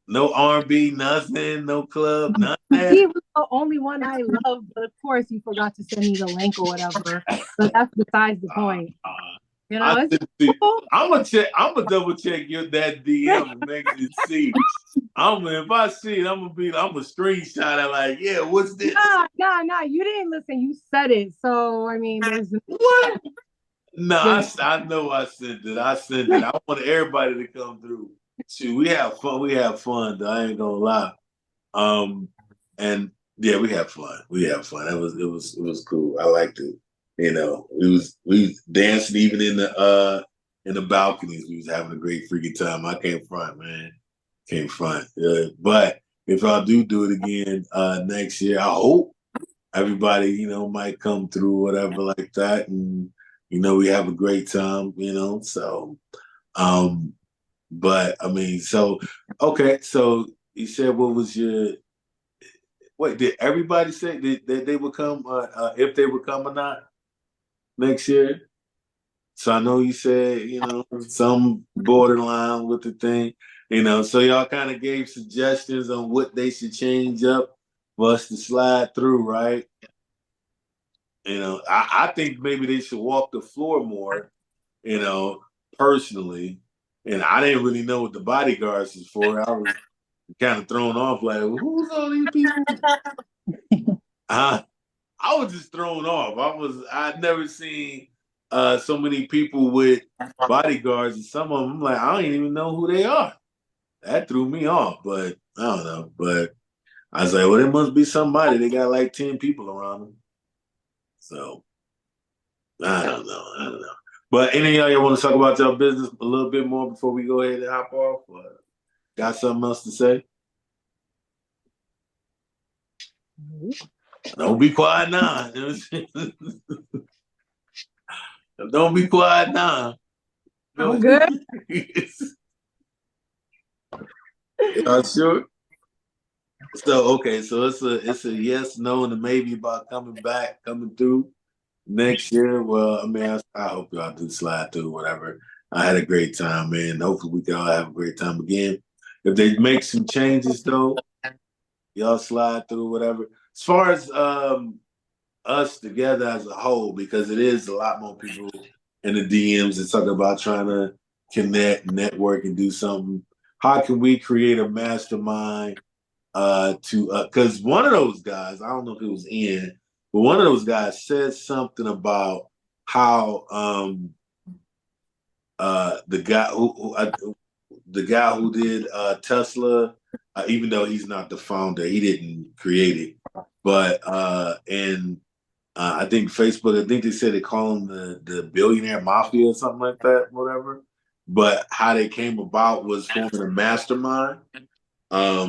No R&B, nothing, no club, nothing. He was the only one I loved, but of course you forgot to send me the link or whatever. But that's besides the point. You know, it's cool. I'm gonna double check that DM and make it see. If I see it, I'm gonna screenshot it like, yeah, what's this? Nah, you didn't listen. You said it. So I mean, there's what? No, I know I sent it. I want everybody to come through. Shoot, we have fun. Though. I ain't gonna lie. And yeah, we had fun. It was cool. I liked it. You know, we dancing even in the balconies. We was having a great freaking time. I can't front, man. Can't front. But if I do it again next year, I hope everybody, might come through, whatever like that, and we have a great time, So, but I mean, so okay, so you said what was your wait? Did everybody say that they would come? If they would come or not next year? So I know you said some borderline with the thing, So y'all kind of gave suggestions on what they should change up for us to slide through, right? I think maybe they should walk the floor more, personally. And I didn't really know what the bodyguards is for. I was kind of thrown off, like, well, who's all these people? I was just thrown off. I'd never seen so many people with bodyguards, and some of them, I'm like, I don't even know who they are. That threw me off, but I don't know. But I was like, well, there must be somebody. They got like 10 people around them. So I don't know. But any of y'all want to talk about your business a little bit more before we go ahead and hop off? Or got something else to say? Don't be quiet now. Don't be quiet now. I'm good. Y'all sure? So okay, so it's a yes, no, and a maybe about coming through next year. Well, I mean, I hope y'all do slide through, whatever. I had a great time, man. Hopefully we can all have a great time again. If they make some changes though, y'all slide through, whatever. As far as us together as a whole, because it is a lot more people in the DMs that talk about trying to connect, network, and do something. How can we create a mastermind because one of those guys, I don't know if it was Ian, but one of those guys said something about how the guy who did Tesla, even though he's not the founder, he didn't create it, but and I think Facebook, I think they said they call him the billionaire mafia or something like that, whatever. But how they came about was forming a mastermind. How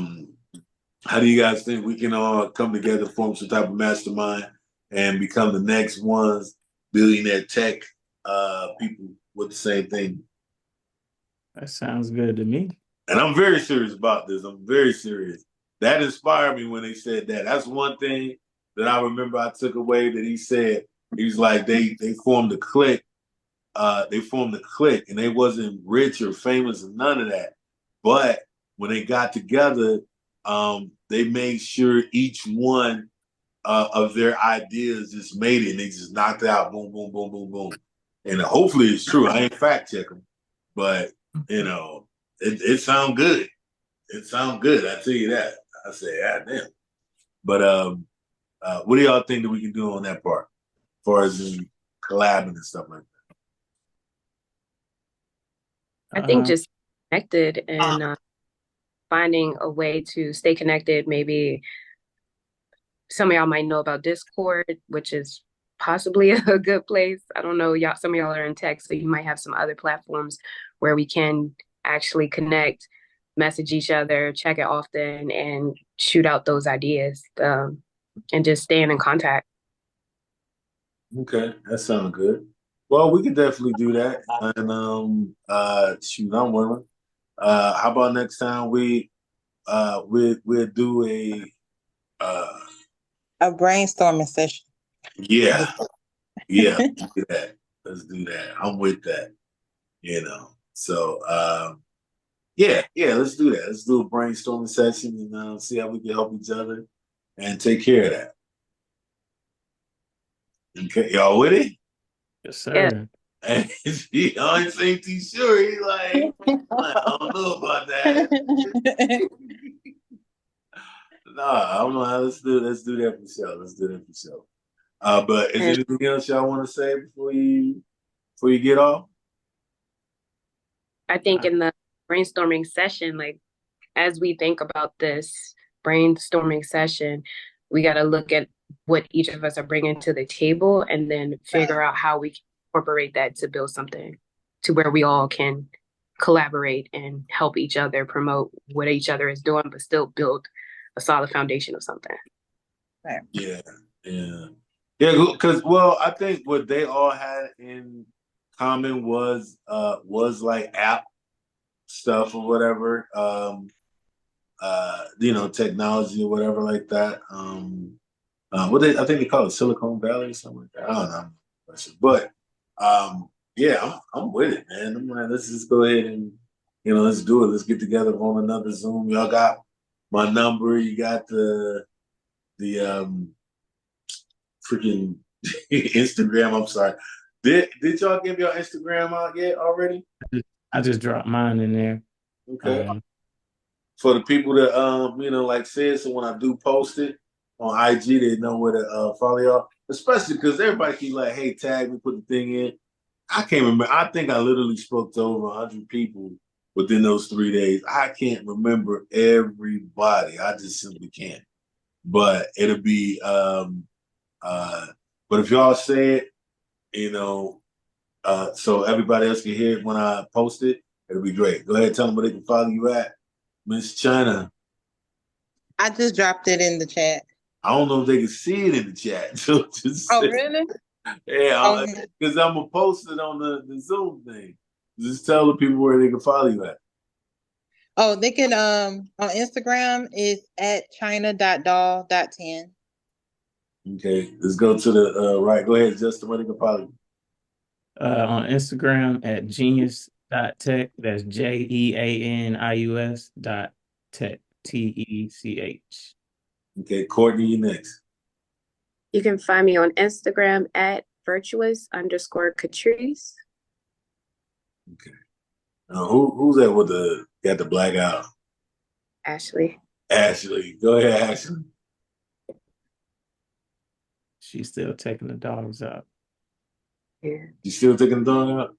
do you guys think we can all come together, form some type of mastermind, and become the next ones, billionaire tech people with the same thing? That sounds good to me. And I'm very serious about this. I'm very serious. That inspired me when they said that. That's one thing that I remember I took away that he said. He was like, they formed a clique. They formed a clique, and they wasn't rich or famous or none of that. But when they got together, they made sure each one of their ideas just made it, and they just knocked it out, boom, boom, boom, boom, boom. And hopefully it's true. I ain't fact checking, but it sounds good. It sounds good. I tell you that. I say, ah, damn. But what do y'all think that we can do on that part, as far as in collabing and stuff like that? I think just connected and finding a way to stay connected. Maybe some of y'all might know about Discord, which is possibly a good place. I don't know, y'all. Some of y'all are in tech, so you might have some other platforms where we can actually connect, message each other, check it often, and shoot out those ideas, and just staying in contact. Okay, that sounds good. Well, we could definitely do that. And shoot, I'm willing. How about next time we'll do a brainstorming session. Yeah. Let's do that. I'm with that. So yeah, let's do that. Let's do a brainstorming session and see how we can help each other and take care of that. Okay, y'all with it? Yes, sir. Yeah. And he always ain't too sure. He like, I don't know about that. Nah, I'm like, let's do that for sure. Let's do that for sure. But is there And anything else y'all want to say before you get off? I think in the brainstorming session, like as we think about this brainstorming session, we got to look at what each of us are bringing to the table and then figure out how we can incorporate that to build something to where we all can collaborate and help each other promote what each other is doing, but still build a solid foundation of something. Right. Yeah, yeah, yeah. Because I think what they all had in common was like app stuff or whatever. Technology or whatever like that. I think they call it Silicon Valley or something like that. I don't know. But yeah, I'm with it, man. I'm like, let's just go ahead and let's do it. Let's get together on another Zoom. Y'all got my number. You got the freaking Instagram. I'm sorry. Did y'all give your Instagram out yet already? I just dropped mine in there. Okay. For the people that like said, so when I do post it on IG, they know where to follow y'all. Especially because everybody keep like, hey, tag me, put the thing in. I can't remember. I think I literally spoke to over 100 people within those 3 days. I can't remember everybody. I just simply can't. But it'll be but if y'all say it, so everybody else can hear it when I post it, it'll be great. Go ahead and tell them where they can follow you at. Miss China. I just dropped it in the chat. I don't know if they can see it in the chat. So just Really? yeah, Okay. because I'm gonna post it on the Zoom thing. Just tell the people where they can follow you at. Oh, they can on Instagram is at china.doll.10. Okay, let's go to the right. Go ahead, Justin. Where they can follow you? On Instagram at genius.tech. That's JEANIUS.tech. TECH. Okay, Courtney, you next. You can find me on Instagram at virtuous_Catrice. Okay. Who's that with got the black eye? Ashley. Ashley. Go ahead, Ashley. She's still taking the dogs out. Yeah. You still taking the dog out?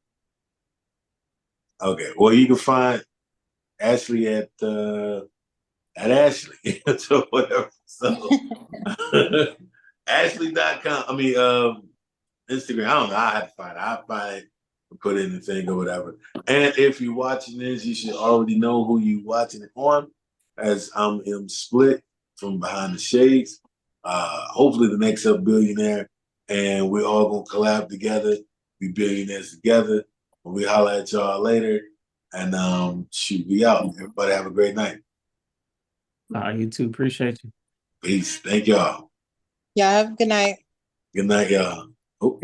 Okay. Well, you can find Ashley at Ashley. So whatever. So Ashley.com. I mean, Instagram. I don't know. I have to find it. I'll find it and put in the thing or whatever. And if you're watching this, you should already know who you're watching it on, as I'm Split from Behind the Shades. Hopefully the next up billionaire, and we're all gonna collab together, be billionaires together. We holler at y'all later, and shoot, we out. Everybody have a great night. You too. Appreciate you. Peace. Thank y'all. Y'all have a good night. Good night, y'all. Oh.